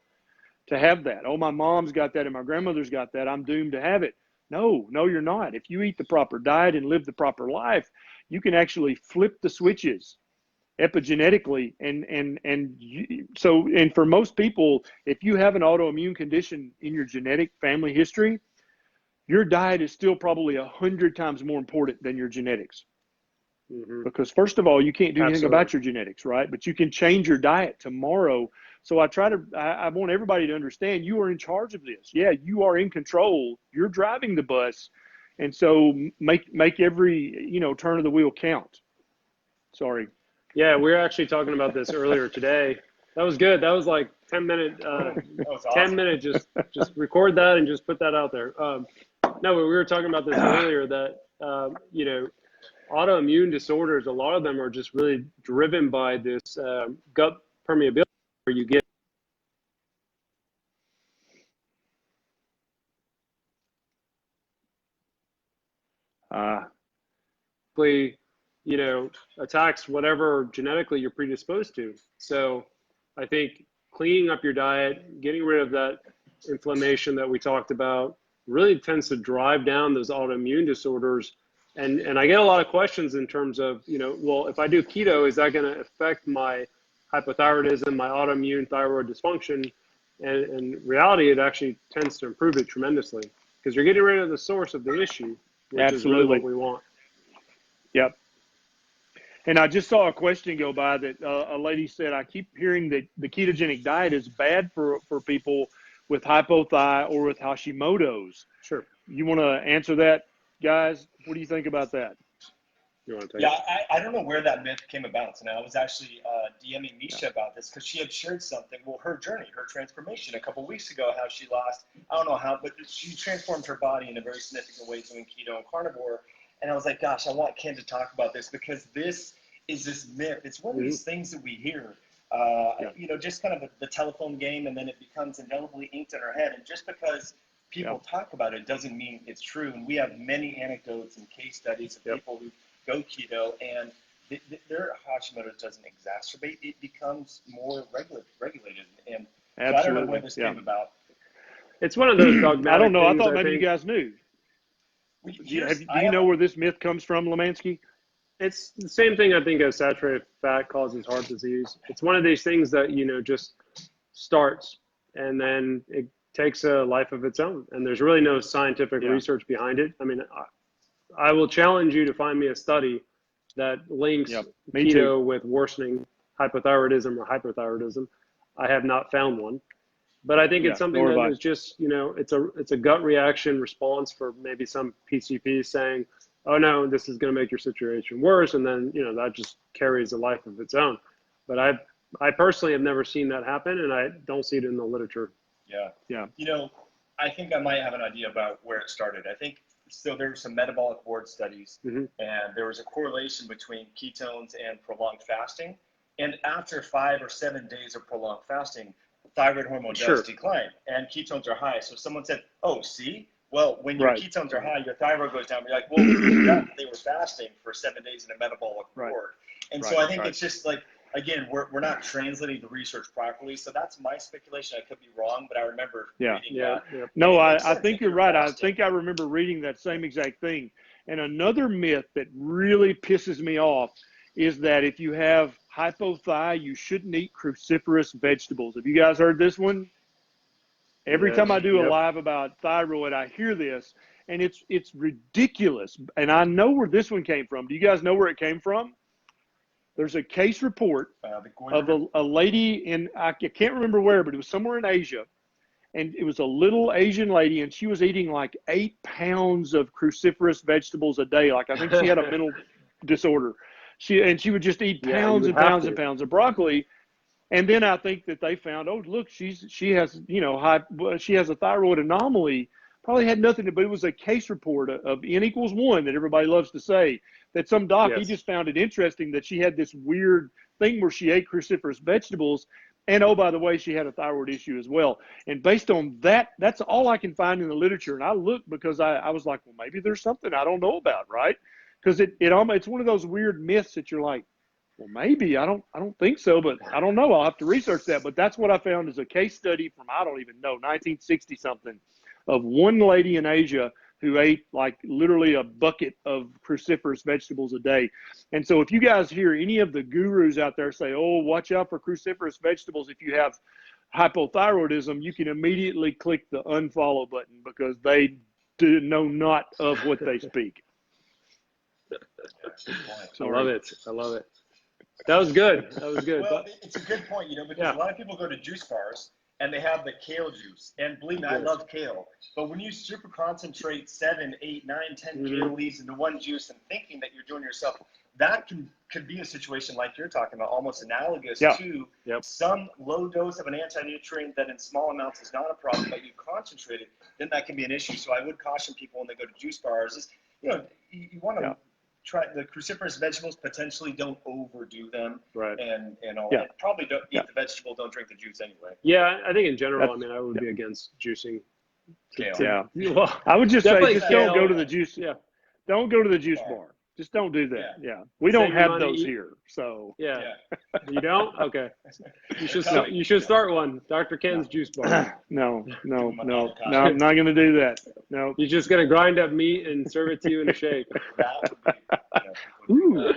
Speaker 2: to have that. Oh, my mom's got that and my grandmother's got that. I'm doomed to have it. No, you're not. If you eat the proper diet and live the proper life, you can actually flip the switches epigenetically. And for most people, if you have an autoimmune condition in your genetic family history, your diet is still probably 100 times more important than your genetics.
Speaker 3: Mm-hmm.
Speaker 2: Because first of all, you can't do anything
Speaker 3: Absolutely.
Speaker 2: about your genetics, right? But you can change your diet tomorrow. So I want everybody to understand you are in charge of this. Yeah, you are in control. You're driving the bus. And so make every, turn of the wheel count. Sorry.
Speaker 3: Yeah, we were actually talking about this earlier today. That was good. That was like 10-minute,
Speaker 4: that was awesome.
Speaker 3: 10-minute, just record that and just put that out there. No, we were talking about this earlier that, autoimmune disorders, a lot of them are just really driven by this gut permeability where you get attacks whatever genetically you're predisposed to. So I think cleaning up your diet, getting rid of that inflammation that we talked about really tends to drive down those autoimmune disorders. And I get a lot of questions in terms of, well, if I do keto, is that going to affect my hypothyroidism, my autoimmune thyroid dysfunction? And in reality, it actually tends to improve it tremendously because you're getting rid of the source of the issue, which
Speaker 2: Absolutely.
Speaker 3: is really what we want.
Speaker 2: Yep. And I just saw a question go by that a lady said, I keep hearing that the ketogenic diet is bad for people with hypothyroid or with Hashimoto's.
Speaker 3: Sure.
Speaker 2: You want to answer that, guys? What do you think about that?
Speaker 3: You want to take
Speaker 4: Yeah, I don't know where that myth came about. And I was actually DMing Misha about this because she had shared something. Well, her journey, her transformation a couple weeks ago, how she lost, I don't know how, but she transformed her body in a very significant way doing keto and carnivore. And I was like, gosh, I want Ken to talk about this because this is this myth. It's one of these things that we hear, just kind of the telephone game, and then it becomes indelibly inked in our head. And just because people talk about it doesn't mean it's true. And we have many anecdotes and case studies of people who go keto and their Hashimoto's doesn't exacerbate. It becomes more regulated. And so I don't know where this came about.
Speaker 3: It's one of those dogmatic
Speaker 2: I don't know. I
Speaker 3: things,
Speaker 2: thought maybe you guys knew. Do you know where this myth comes from, Limansky?
Speaker 3: It's the same thing, I think, as saturated fat causes heart disease. It's one of these things that, just starts and then it takes a life of its own. And there's really no scientific research behind it. I mean, I will challenge you to find me a study that links keto with worsening hypothyroidism or hyperthyroidism. I have not found one. But I think it's something that is just, it's a gut reaction response for maybe some PCPs saying, oh no, this is going to make your situation worse. And then, that just carries a life of its own. But I personally have never seen that happen, and I don't see it in the literature.
Speaker 4: Yeah. I think I might have an idea about where it started. I think, so there were some metabolic ward studies, and there was a correlation between ketones and prolonged fasting. And after 5 or 7 days of prolonged fasting, thyroid hormone does decline and ketones are high. So someone said, oh, see, well, when your ketones are high, your thyroid goes down. You're like, well, they were fasting for 7 days in a metabolic ward. And so I think it's just like, again, we're not translating the research properly. So that's my speculation. I could be wrong, but I remember reading that.
Speaker 2: No, I think you're right. I think I remember reading that same exact thing. And another myth that really pisses me off is that if you have hypothyroid, you shouldn't eat cruciferous vegetables. Have you guys heard this one? Every time I do a live about thyroid, I hear this, and it's ridiculous. And I know where this one came from. Do you guys know where it came from? There's a case report of a lady in, I can't remember where, but it was somewhere in Asia. And it was a little Asian lady, and she was eating like 8 pounds of cruciferous vegetables a day. Like, I think she had a mental disorder. She would just eat pounds and pounds and pounds of broccoli. And then I think that they found, oh, look, she has, she has a thyroid anomaly. Probably had nothing to, but it was a case report of N=1 that everybody loves to say, that some doc, he just found it interesting that she had this weird thing where she ate cruciferous vegetables. And, oh, by the way, she had a thyroid issue as well. And based on that, that's all I can find in the literature. And I looked because I was like, well, maybe there's something I don't know about, right? Because it's one of those weird myths that you're like, well, maybe I don't think so, but I don't know. I'll have to research that. But that's what I found is a case study from, I don't even know, 1960 something, of one lady in Asia who ate like literally a bucket of cruciferous vegetables a day. And so if you guys hear any of the gurus out there say, oh, watch out for cruciferous vegetables if you have hypothyroidism, you can immediately click the unfollow button because they do know not of what they speak.
Speaker 3: I love it. I love it. That was good. That was good.
Speaker 4: Well, it's a good point, because a lot of people go to juice bars and they have the kale juice. And believe me, I love kale. But when you super concentrate 7, 8, 9, 10 kale leaves into one juice and thinking that you're doing yourself, that could be a situation like you're talking about, almost analogous to some low dose of an anti-nutrient that in small amounts is not a problem, but you concentrate it, then that can be an issue. So I would caution people when they go to juice bars is, you want to try the cruciferous vegetables, potentially don't overdo them, and all that. Probably don't eat the vegetable, don't drink the juice anyway.
Speaker 3: Yeah, I think in general, I would be against juicing.
Speaker 2: Well, I would just say just don't go to the juice.
Speaker 3: Yeah.
Speaker 2: Don't go to the juice bar. Just don't do that. Yeah. We don't have those here. So
Speaker 3: You don't? Okay. You should start one. Dr. Ken's juice bar.
Speaker 2: No, I'm not going to do that. No.
Speaker 3: You're just going to grind up meat and serve it to you in a shake.
Speaker 2: Ooh.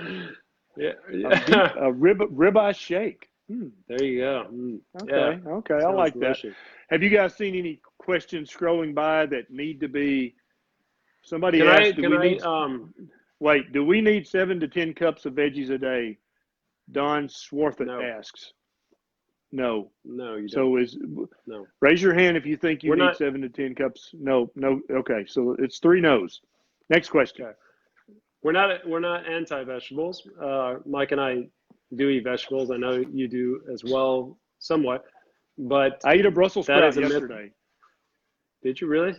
Speaker 3: Yeah.
Speaker 2: A ribeye shake.
Speaker 3: There you go.
Speaker 2: Okay. I like delicious. That. Have you guys seen any questions scrolling by that need to be? Somebody asked. Wait, do we need 7 to 10 cups of veggies a day? Don Swarthen asks. No, you don't. So raise your hand if you think you need 7 to 10 cups. No. Okay, so it's 3 no's. Next question.
Speaker 3: Okay. We're not anti-vegetables. Mike and I do eat vegetables. I know you do as well, somewhat. But
Speaker 2: I ate a Brussels sprout yesterday.
Speaker 3: Did you really?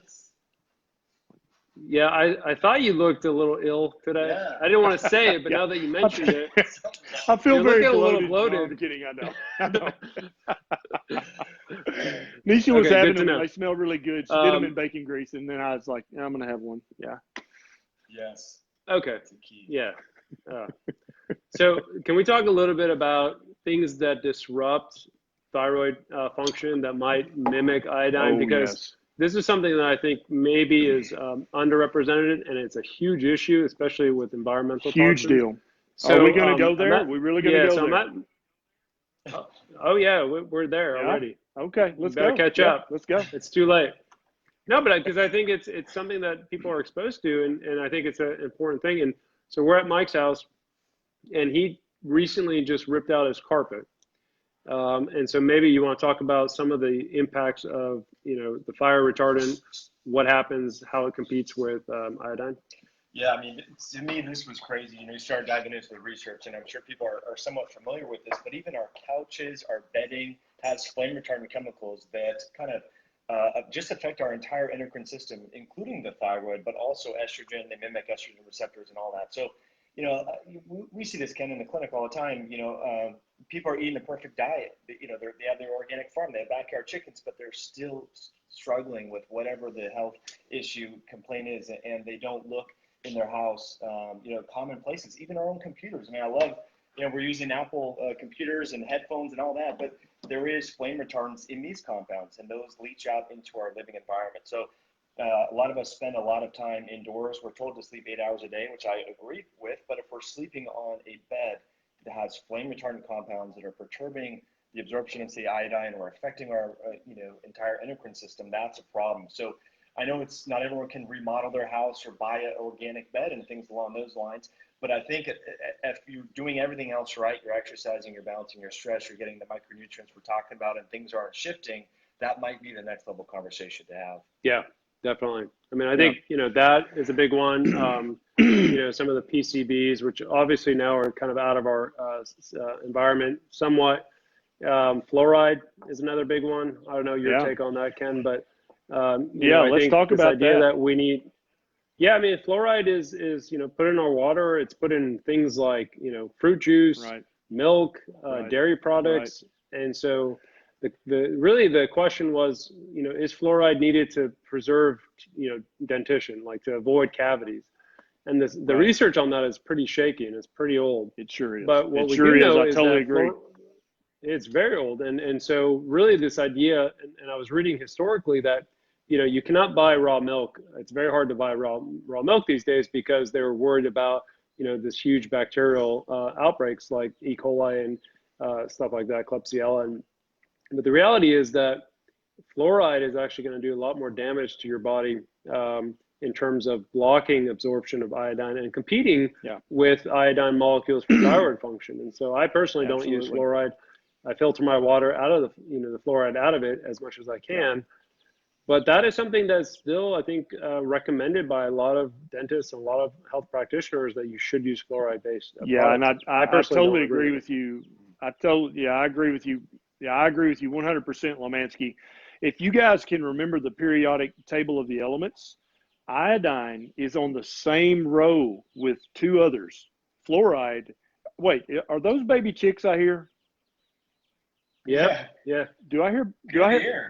Speaker 3: Yeah, I thought you looked a little ill today. Yeah. I didn't want to say it, but now that you mentioned it,
Speaker 2: I feel very bloated.
Speaker 3: A little bloated.
Speaker 2: No, I'm kidding. I know. Nisha was having them. They smell really good. She did them in bacon grease, and then I was like, I'm going to have one. Yeah.
Speaker 4: Yes.
Speaker 3: Okay. Yeah. So can we talk a little bit about things that disrupt thyroid function that might mimic iodine? Because this is something that I think maybe is underrepresented, and it's a huge issue, especially with environmental toxins.
Speaker 2: Huge deal. So, are we going to go there? Are we really going to go there?
Speaker 3: We're there already.
Speaker 2: Okay, let's go.
Speaker 3: Catch up.
Speaker 2: Let's go.
Speaker 3: It's too late. No, but because I think it's something that people are exposed to, and I think it's an important thing. And so we're at Mike's house, and he recently just ripped out his carpet. And so maybe you want to talk about some of the impacts of, the fire retardant, what happens, how it competes with iodine.
Speaker 4: Yeah, to me, this was crazy. You start diving into the research, and I'm sure people are somewhat familiar with this, but even our couches, our bedding has flame retardant chemicals that kind of just affect our entire endocrine system, including the thyroid, but also estrogen. They mimic estrogen receptors and all that. So, we see this, Ken, in the clinic all the time. People are eating the perfect diet. They have their organic farm, they have backyard chickens, but they're still struggling with whatever the health issue complaint is, and they don't look in their house, common places, even our own computers. I love, we're using Apple computers and headphones and all that, but there is flame retardants in these compounds, and those leach out into our living environment. So a lot of us spend a lot of time indoors. We're told to sleep 8 hours a day, which I agree with, but if we're sleeping on a bed that has flame retardant compounds that are perturbing the absorption of, say, iodine or affecting our, entire endocrine system, that's a problem. So I know it's not everyone can remodel their house or buy an organic bed and things along those lines, but I think if you're doing everything else right, you're exercising, you're balancing your stress, you're getting the micronutrients we're talking about, and things aren't shifting, that might be the next level conversation to have.
Speaker 3: Yeah, definitely. I think, that is a big one. Some of the PCBs, which obviously now are kind of out of our environment somewhat. Fluoride is another big one. I don't know your take on that, Ken, but
Speaker 2: let's talk about
Speaker 3: idea that we need. Yeah, fluoride is put in our water. It's put in things like fruit juice, milk, dairy products, and so the question was is fluoride needed to preserve dentition, like to avoid cavities, and the research on that is pretty shaky and it's pretty old.
Speaker 2: It sure is.
Speaker 3: But what we do know is totally agree. It's very old, and so really this idea, and I was reading historically that you cannot buy raw milk. It's very hard to buy raw milk these days because they were worried about, this huge bacterial outbreaks like E. coli and stuff like that, Klebsiella. But the reality is that fluoride is actually going to do a lot more damage to your body in terms of blocking absorption of iodine and competing with iodine molecules for thyroid function. And so I personally don't use fluoride. I filter my water out of the fluoride out of it as much as I can. But that is something that's still, I think, recommended by a lot of dentists and a lot of health practitioners that you should use fluoride-based
Speaker 2: products. And I totally agree with
Speaker 3: you.
Speaker 2: I agree with you. Yeah, I agree with you 100%, Limansky. If you guys can remember the periodic table of the elements, iodine is on the same row with two others. Fluoride. Wait, are those baby chicks I hear?
Speaker 3: Yeah.
Speaker 2: Do I hear?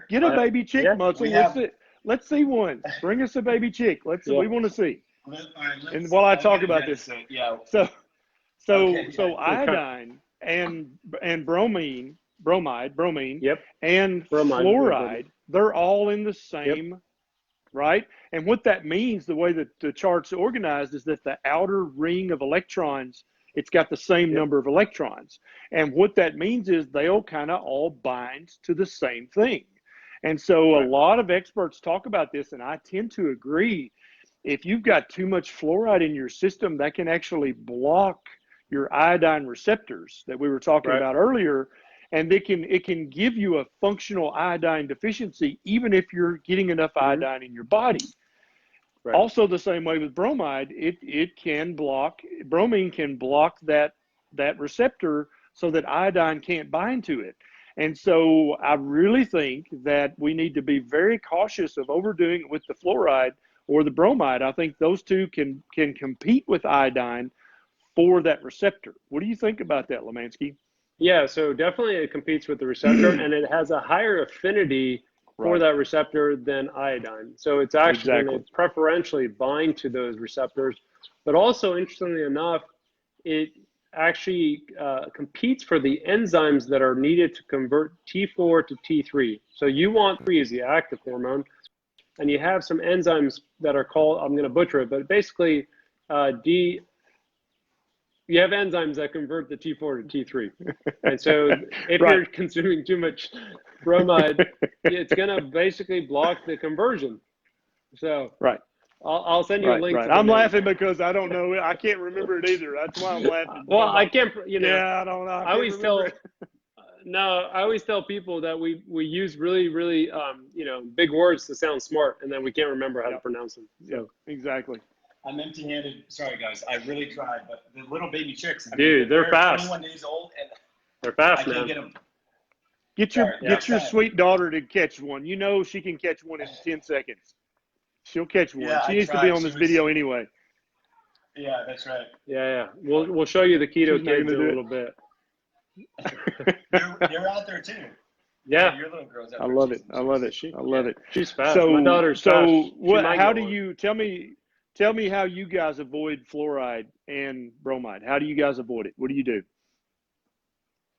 Speaker 2: Get a baby chick, Mutzel. Let's see one. Bring us a baby chick. Let's see. We want to see. And while I talk about this, so iodine and bromine, and fluoride, they're all in the same, right? And what that means, the way that the chart's organized, is that the outer ring of electrons, it's got the same number of electrons. And what that means is they'll kind of all bind to the same thing. And so a lot of experts talk about this, and I tend to agree. If you've got too much fluoride in your system, that can actually block your iodine receptors that we were talking about earlier. And it can give you a functional iodine deficiency, even if you're getting enough iodine in your body. Right. Also, the same way with bromide, bromine can block that receptor so that iodine can't bind to it. And so I really think that we need to be very cautious of overdoing it with the fluoride or the bromide. I think those two can compete with iodine for that receptor. What do you think about that, Limansky?
Speaker 3: Yeah, so definitely it competes with the receptor, and it has a higher affinity for that receptor than iodine. So it's actually going to preferentially bind to those receptors. But also, interestingly enough, it actually competes for the enzymes that are needed to convert T4 to T3. So you want T3 as the active hormone, and you have some enzymes that are called, I'm going to butcher it, but basically you have enzymes that convert the T4 to T3. And so if you're consuming too much bromide, it's going to basically block the conversion. So I'll send you a link.
Speaker 2: I'm laughing because I don't know. I can't remember it either. That's why I'm laughing.
Speaker 3: Well, I can't,
Speaker 2: Yeah, I don't know.
Speaker 3: I always tell people that we use really, really, big words to sound smart, and then we can't remember how to pronounce them. So.
Speaker 2: Exactly.
Speaker 4: I'm empty-handed. Sorry, guys. I really tried, but the little baby chicks.
Speaker 3: Dude, they're fast.
Speaker 4: 21 days old, and
Speaker 3: they're fast,
Speaker 4: I can't get them.
Speaker 2: Get your sweet daughter to catch one. You know she can catch one in 10 seconds. She'll catch one. She needs to be on this video anyway.
Speaker 4: Yeah, that's right.
Speaker 3: Yeah. We'll show you the keto kids in a little bit.
Speaker 4: You're out there too.
Speaker 3: Yeah,
Speaker 4: your little girl's out
Speaker 2: I
Speaker 4: there.
Speaker 2: love it. I love it.
Speaker 3: She's fast.
Speaker 2: So,
Speaker 3: my daughter's fast.
Speaker 2: How do you tell me how you guys avoid fluoride and bromide? How do you guys avoid it? What do you do?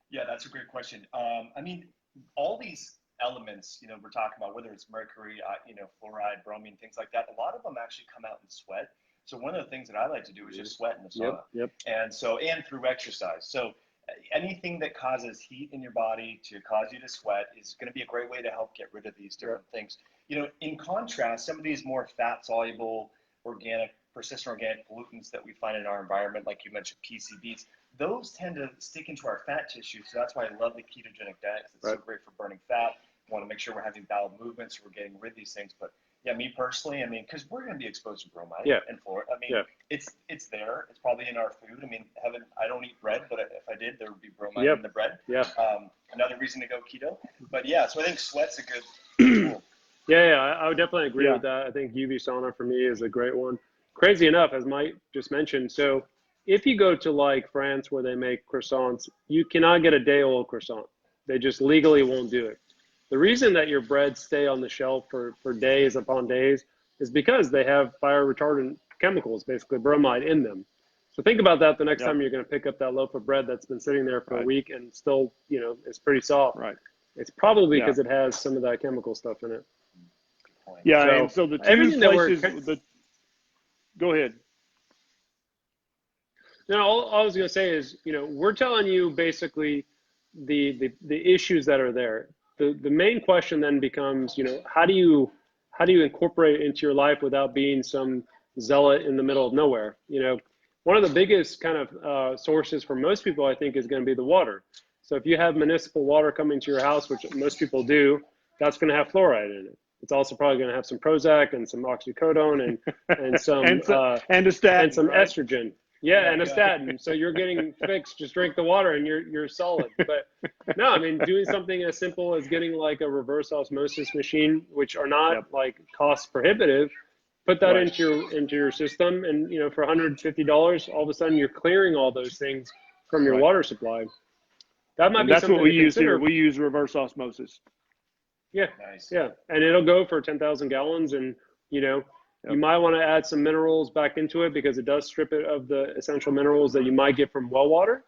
Speaker 4: Yeah, that's a great question. I mean, all these elements, we're talking about, whether it's mercury, fluoride, bromine, things like that, a lot of them actually come out in sweat. So one of the things that I like to do is just sweat in the sauna.
Speaker 3: Yep.
Speaker 4: And through exercise. So anything that causes heat in your body to cause you to sweat is going to be a great way to help get rid of these different things. In contrast, some of these more fat-soluble, persistent organic pollutants that we find in our environment, like you mentioned, PCBs, those tend to stick into our fat tissue. So that's why I love the ketogenic diet, because it's so great for burning fat. We want to make sure we're having bowel movements, so we're getting rid of these things. But yeah, me personally, I mean, because we're going to be exposed to bromide and fluoride. I mean, it's there. It's probably in our food. I mean, I don't eat bread, but if I did, there would be bromide in the bread.
Speaker 3: Yeah.
Speaker 4: Another reason to go keto. But yeah, so I think sweat's a good tool.
Speaker 3: Yeah, I would definitely agree with that. I think UV sauna for me is a great one. Crazy enough, as Mike just mentioned, so if you go to like France where they make croissants, you cannot get a day-old croissant. They just legally won't do it. The reason that your breads stay on the shelf for days upon days is because they have fire retardant chemicals, basically bromide, in them. So think about that the next time you're going to pick up that loaf of bread that's been sitting there for a week and still, it's pretty soft.
Speaker 2: Right.
Speaker 3: It's probably because it has some of that chemical stuff in it.
Speaker 4: point.
Speaker 2: Yeah,
Speaker 3: So,
Speaker 2: and so the two
Speaker 3: everything that we're-
Speaker 2: places. Go ahead.
Speaker 3: No, all I was going to say is, we're telling you basically the issues that are there. The main question then becomes, how do you incorporate it into your life without being some zealot in the middle of nowhere? One of the biggest kind of sources for most people, I think, is going to be the water. So if you have municipal water coming to your house, which most people do, that's going to have fluoride in it. It's also probably going to have some Prozac and some oxycodone and some
Speaker 2: and a statin,
Speaker 3: and some
Speaker 2: right?
Speaker 3: estrogen. Yeah, and a statin. So you're getting fixed. Just drink the water and you're solid. But no, I mean, doing something as simple as getting like a reverse osmosis machine, which are not like cost prohibitive, put that into your system, and for $150, all of a sudden you're clearing all those things from your water supply. That might be
Speaker 2: that's
Speaker 3: something
Speaker 2: what we
Speaker 3: to
Speaker 2: use
Speaker 3: consider.
Speaker 2: here. We use reverse osmosis.
Speaker 3: Yeah,
Speaker 4: Nice.
Speaker 3: yeah, and it'll go for 10,000 gallons, and you might want to add some minerals back into it because it does strip it of the essential minerals that you might get from well water.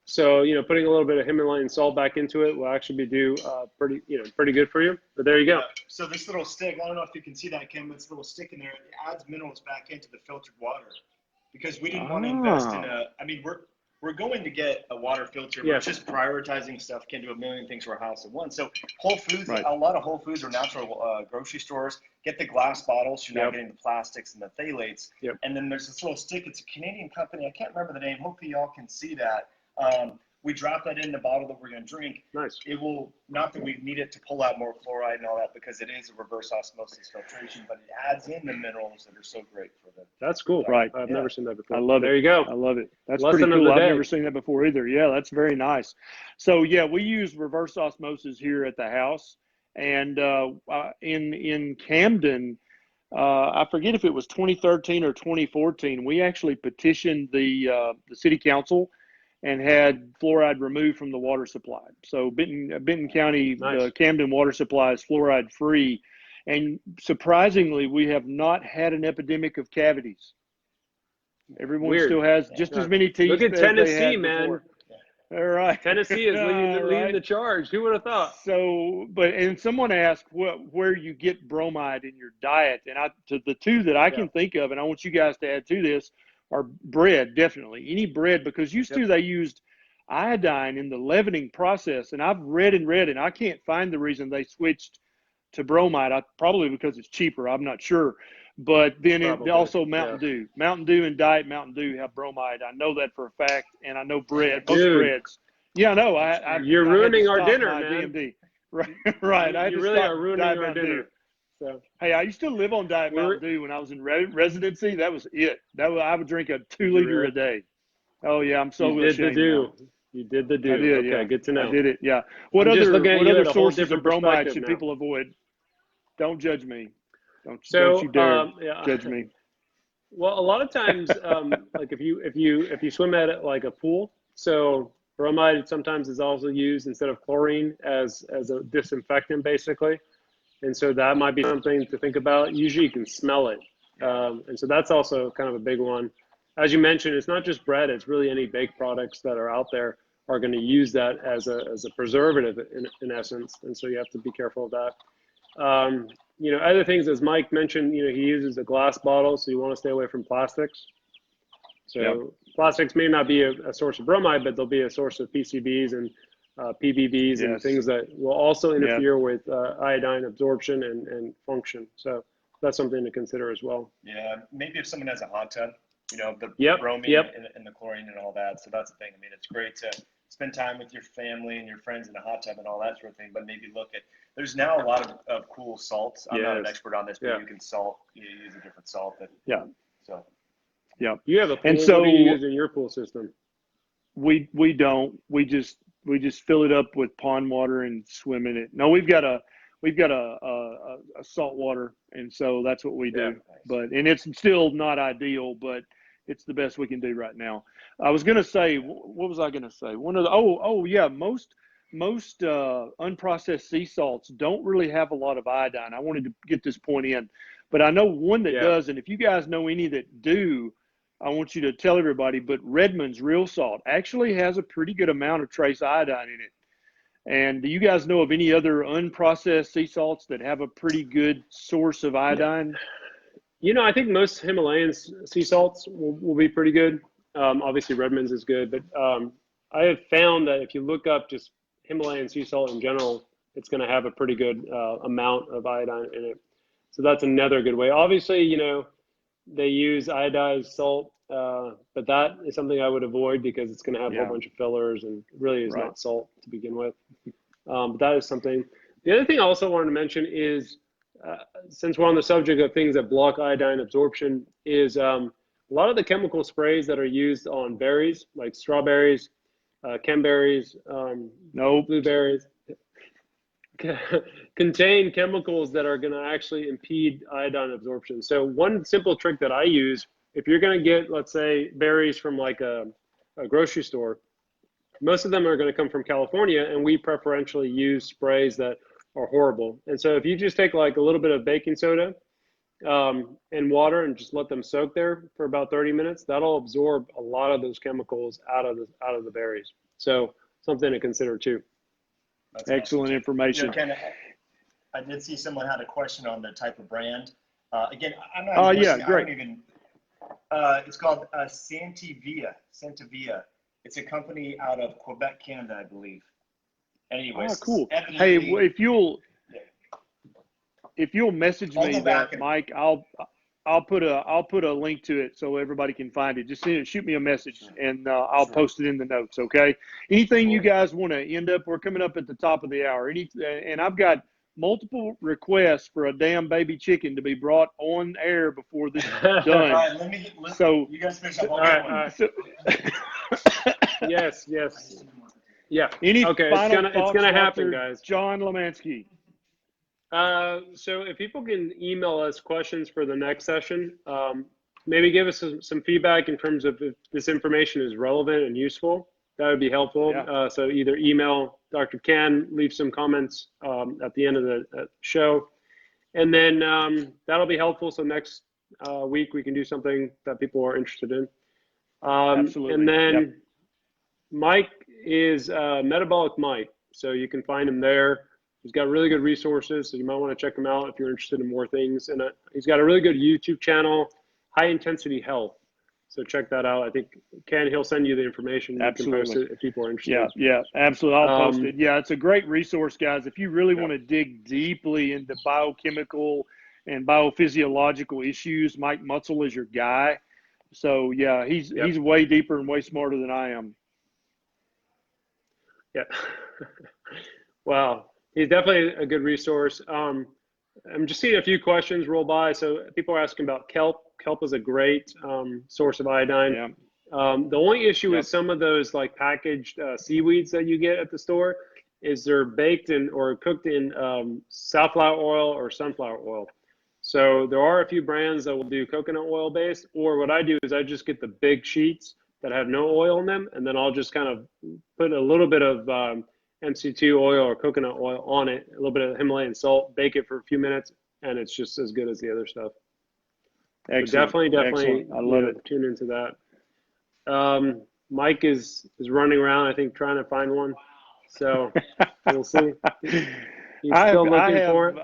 Speaker 3: So putting a little bit of Himalayan salt back into it will actually do pretty good for you. But there you go.
Speaker 4: So this little stick, I don't know if you can see that, Kim, but this little stick in there, it adds minerals back into the filtered water because we didn't want to invest in we're going to get a water filter. We're just prioritizing stuff. Can't do a million things for a house at once. So Whole Foods, a lot of Whole Foods or natural grocery stores get the glass bottles. So you're not getting the plastics and the phthalates. And then there's this little stick. It's a Canadian company. I can't remember the name. Hopefully y'all can see that. We drop that in the bottle that we're going to drink.
Speaker 3: Nice.
Speaker 4: It will, not that we need it to pull out more fluoride and all that because it is a reverse osmosis filtration, but it adds in the minerals that are so great for the.
Speaker 3: That's cool.
Speaker 2: Right.
Speaker 3: I've never seen that before.
Speaker 2: I love it.
Speaker 3: There you go.
Speaker 2: I love it. That's
Speaker 3: Lesson
Speaker 2: pretty
Speaker 3: of
Speaker 2: cool.
Speaker 3: the
Speaker 2: I've
Speaker 3: day.
Speaker 2: never seen that before either. Yeah, that's very nice. So yeah, we use reverse osmosis here at the house, and in Camden, I forget if it was 2013 or 2014. We actually petitioned the city council and had fluoride removed from the water supply. So Benton County, the Camden water supply is fluoride free. And surprisingly, we have not had an epidemic of cavities. Everyone still has just as many teeth.
Speaker 3: Look at
Speaker 2: as
Speaker 3: Tennessee,
Speaker 2: they had
Speaker 3: man.
Speaker 2: before. All right.
Speaker 3: Tennessee is leading the charge. Who would have thought?
Speaker 2: So, and someone asked where you get bromide in your diet. And to the two that I can think of, and I want you guys to add to this, are bread, definitely. Any bread, because they used iodine in the leavening process. And I've read, and I can't find the reason they switched to bromide. Probably because it's cheaper. I'm not sure. But then also Mountain Dew. Mountain Dew and Diet Mountain Dew have bromide. I know that for a fact, and I know most breads. Yeah, I know.
Speaker 3: You're ruining our dinner, man.
Speaker 2: DMD. Right.
Speaker 3: You really are ruining our dinner. So.
Speaker 2: Hey, I used to live on Diet Mountain Dew when I was in residency. That was it. I would drink a 2-liter a day. Oh yeah, I'm so ashamed.
Speaker 3: You did the do.
Speaker 2: I did,
Speaker 3: okay, good to know.
Speaker 2: I did it. Yeah. What other sources of bromide should people avoid? Don't judge me. Don't you dare judge me.
Speaker 3: Well, a lot of times, like if you swim at like a pool, so bromide sometimes is also used instead of chlorine as a disinfectant, basically. And so that might be something to think about. Usually you can smell it. And so that's also kind of a big one. As you mentioned, it's not just bread, it's really any baked products that are out there are going to use that as a preservative in essence. And so you have to be careful of that. Other things, as Mike mentioned, he uses a glass bottle, so you want to stay away from plastics. So plastics may not be a source of bromide, but they'll be a source of PCBs and PBBs and things that will also interfere with iodine absorption and function. So that's something to consider as well.
Speaker 4: Yeah, maybe if someone has a hot tub, the bromine and the chlorine and all that. So that's the thing. I mean, it's great to spend time with your family and your friends in a hot tub and all that sort of thing, but maybe look at, there's now a lot of cool salts. I'm not an expert on this, but you can use a different salt. So.
Speaker 2: Yeah.
Speaker 3: You have a pool.
Speaker 2: And so,
Speaker 3: what do you use in your pool system?
Speaker 2: We don't. We just fill it up with pond water and swim in it. No, we've got a salt water, and so that's what we do.
Speaker 4: Yeah, nice.
Speaker 2: But it's still not ideal, but it's the best we can do right now. I was gonna say, what was I gonna say? Most unprocessed sea salts don't really have a lot of iodine. I wanted to get this point in, but I know one that does, and if you guys know any that do, I want you to tell everybody, but Redmond's real salt actually has a pretty good amount of trace iodine in it. And do you guys know of any other unprocessed sea salts that have a pretty good source of iodine?
Speaker 3: I think most Himalayan sea salts will be pretty good. Obviously, Redmond's is good, but I have found that if you look up just Himalayan sea salt in general, it's going to have a pretty good amount of iodine in it. So that's another good way. Obviously, they use iodized salt, but that is something I would avoid because it's going to have a whole bunch of fillers and really is not salt to begin with. But that is something. The other thing I also wanted to mention is, since we're on the subject of things that block iodine absorption, is a lot of the chemical sprays that are used on berries, like strawberries, cranberries, blueberries, contain chemicals that are going to actually impede iodine absorption. So one simple trick that I use, if you're going to get, let's say, berries from like a grocery store, most of them are going to come from California, and we preferentially use sprays that are horrible. And so if you just take like a little bit of baking soda and water and just let them soak there for about 30 minutes, that'll absorb a lot of those chemicals out of the berries. So something to consider too.
Speaker 4: That's
Speaker 2: excellent information.
Speaker 4: Ken, I did see someone had a question on the type of brand. Again, I'm not.
Speaker 2: Yeah, great.
Speaker 4: It's called Santivia. It's a company out of Quebec, Canada, I believe. Anyways,
Speaker 2: cool. Hey, if you'll message me that, Mike, I'll put a link to it so everybody can find it. Just shoot me a message and I'll post it in the notes. Okay. Anything you guys want to end up? We're coming up at the top of the hour. And I've got multiple requests for a damn baby chicken to be brought on air before this is done.
Speaker 4: All right, so you guys finish up.
Speaker 3: All right. Yes. Yeah.
Speaker 2: Okay.
Speaker 3: It's gonna happen, guys.
Speaker 2: John Limansky.
Speaker 3: So if people can email us questions for the next session, maybe give us some feedback in terms of if this information is relevant and useful. That would be helpful.
Speaker 2: Yeah.
Speaker 3: So either email Dr. Ken, leave some comments at the end of the show, and then that'll be helpful. So next week we can do something that people are interested in.
Speaker 2: Absolutely.
Speaker 3: And then Mike is Metabolic Mike, so you can find him there. He's got really good resources, so you might want to check him out if you're interested in more things. And he's got a really good YouTube channel, High Intensity Health. So check that out. I think he'll send you the information.
Speaker 2: Absolutely.
Speaker 3: You can post it if people are interested.
Speaker 2: Yeah, absolutely. I'll post it. Yeah, it's a great resource, guys. If you really want to dig deeply into biochemical and biophysiological issues, Mike Mutzel is your guy. So yeah, he's way deeper and way smarter than I am.
Speaker 3: Yeah. Wow. He's definitely a good resource. I'm just seeing a few questions roll by. So people are asking about kelp. Kelp is a great source of iodine.
Speaker 2: Yeah.
Speaker 3: The only issue with some of those like packaged seaweeds that you get at the store is they're baked in or cooked in safflower oil or sunflower oil. So there are a few brands that will do coconut oil based, or what I do is I just get the big sheets that have no oil in them, and then I'll just kind of put a little bit of MC2 oil or coconut oil on it, a little bit of Himalayan salt, bake it for a few minutes, and it's just as good as the other stuff.
Speaker 2: Excellent.
Speaker 3: So definitely,
Speaker 2: Excellent. I love it.
Speaker 3: Tune into that. Mike is running around, I think, trying to find one. So we'll see. He's still looking for it.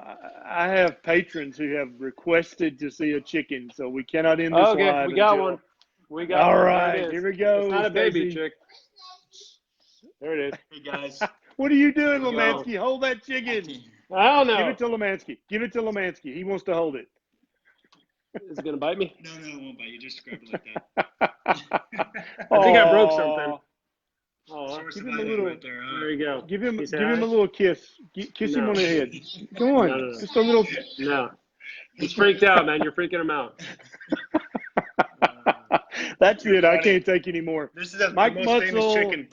Speaker 2: I have patrons who have requested to see a chicken, so we cannot end this live.
Speaker 3: Okay, we got one. We got
Speaker 2: all
Speaker 3: one.
Speaker 2: right, here we go.
Speaker 3: It's not a baby
Speaker 2: Stacey.
Speaker 3: chick. There it is.
Speaker 4: Hey guys.
Speaker 2: What are you doing, Limansky? Hold that chicken.
Speaker 3: I don't know.
Speaker 2: Give it to Limansky. Give it to Limansky. He wants to hold it.
Speaker 3: Is it gonna bite me?
Speaker 4: No, it won't bite you. Just grab it like that.
Speaker 3: I think I broke something.
Speaker 4: Oh,
Speaker 2: give him a little.
Speaker 4: right there.
Speaker 3: There you go.
Speaker 2: Give him a little kiss. Kiss him on the head. Come on,
Speaker 3: No.
Speaker 2: just a little.
Speaker 3: No, he's freaked out, man. You're freaking him out.
Speaker 2: That's it. I can't take any more.
Speaker 4: This is the
Speaker 2: Mike
Speaker 4: most famous
Speaker 2: Mutzel.
Speaker 4: chicken.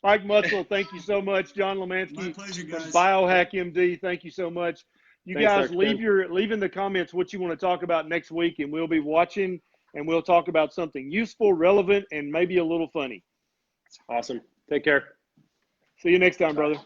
Speaker 2: Mike Mutzel, thank you so much. John Limansky,
Speaker 4: My pleasure, guys.
Speaker 2: Biohack MD, thank you so much. You
Speaker 3: Thanks,
Speaker 2: guys
Speaker 3: Dr.
Speaker 2: leave in the comments what you want to talk about next week, and we'll be watching, and we'll talk about something useful, relevant, and maybe a little funny.
Speaker 3: Awesome. Take care.
Speaker 2: See you next time, brother.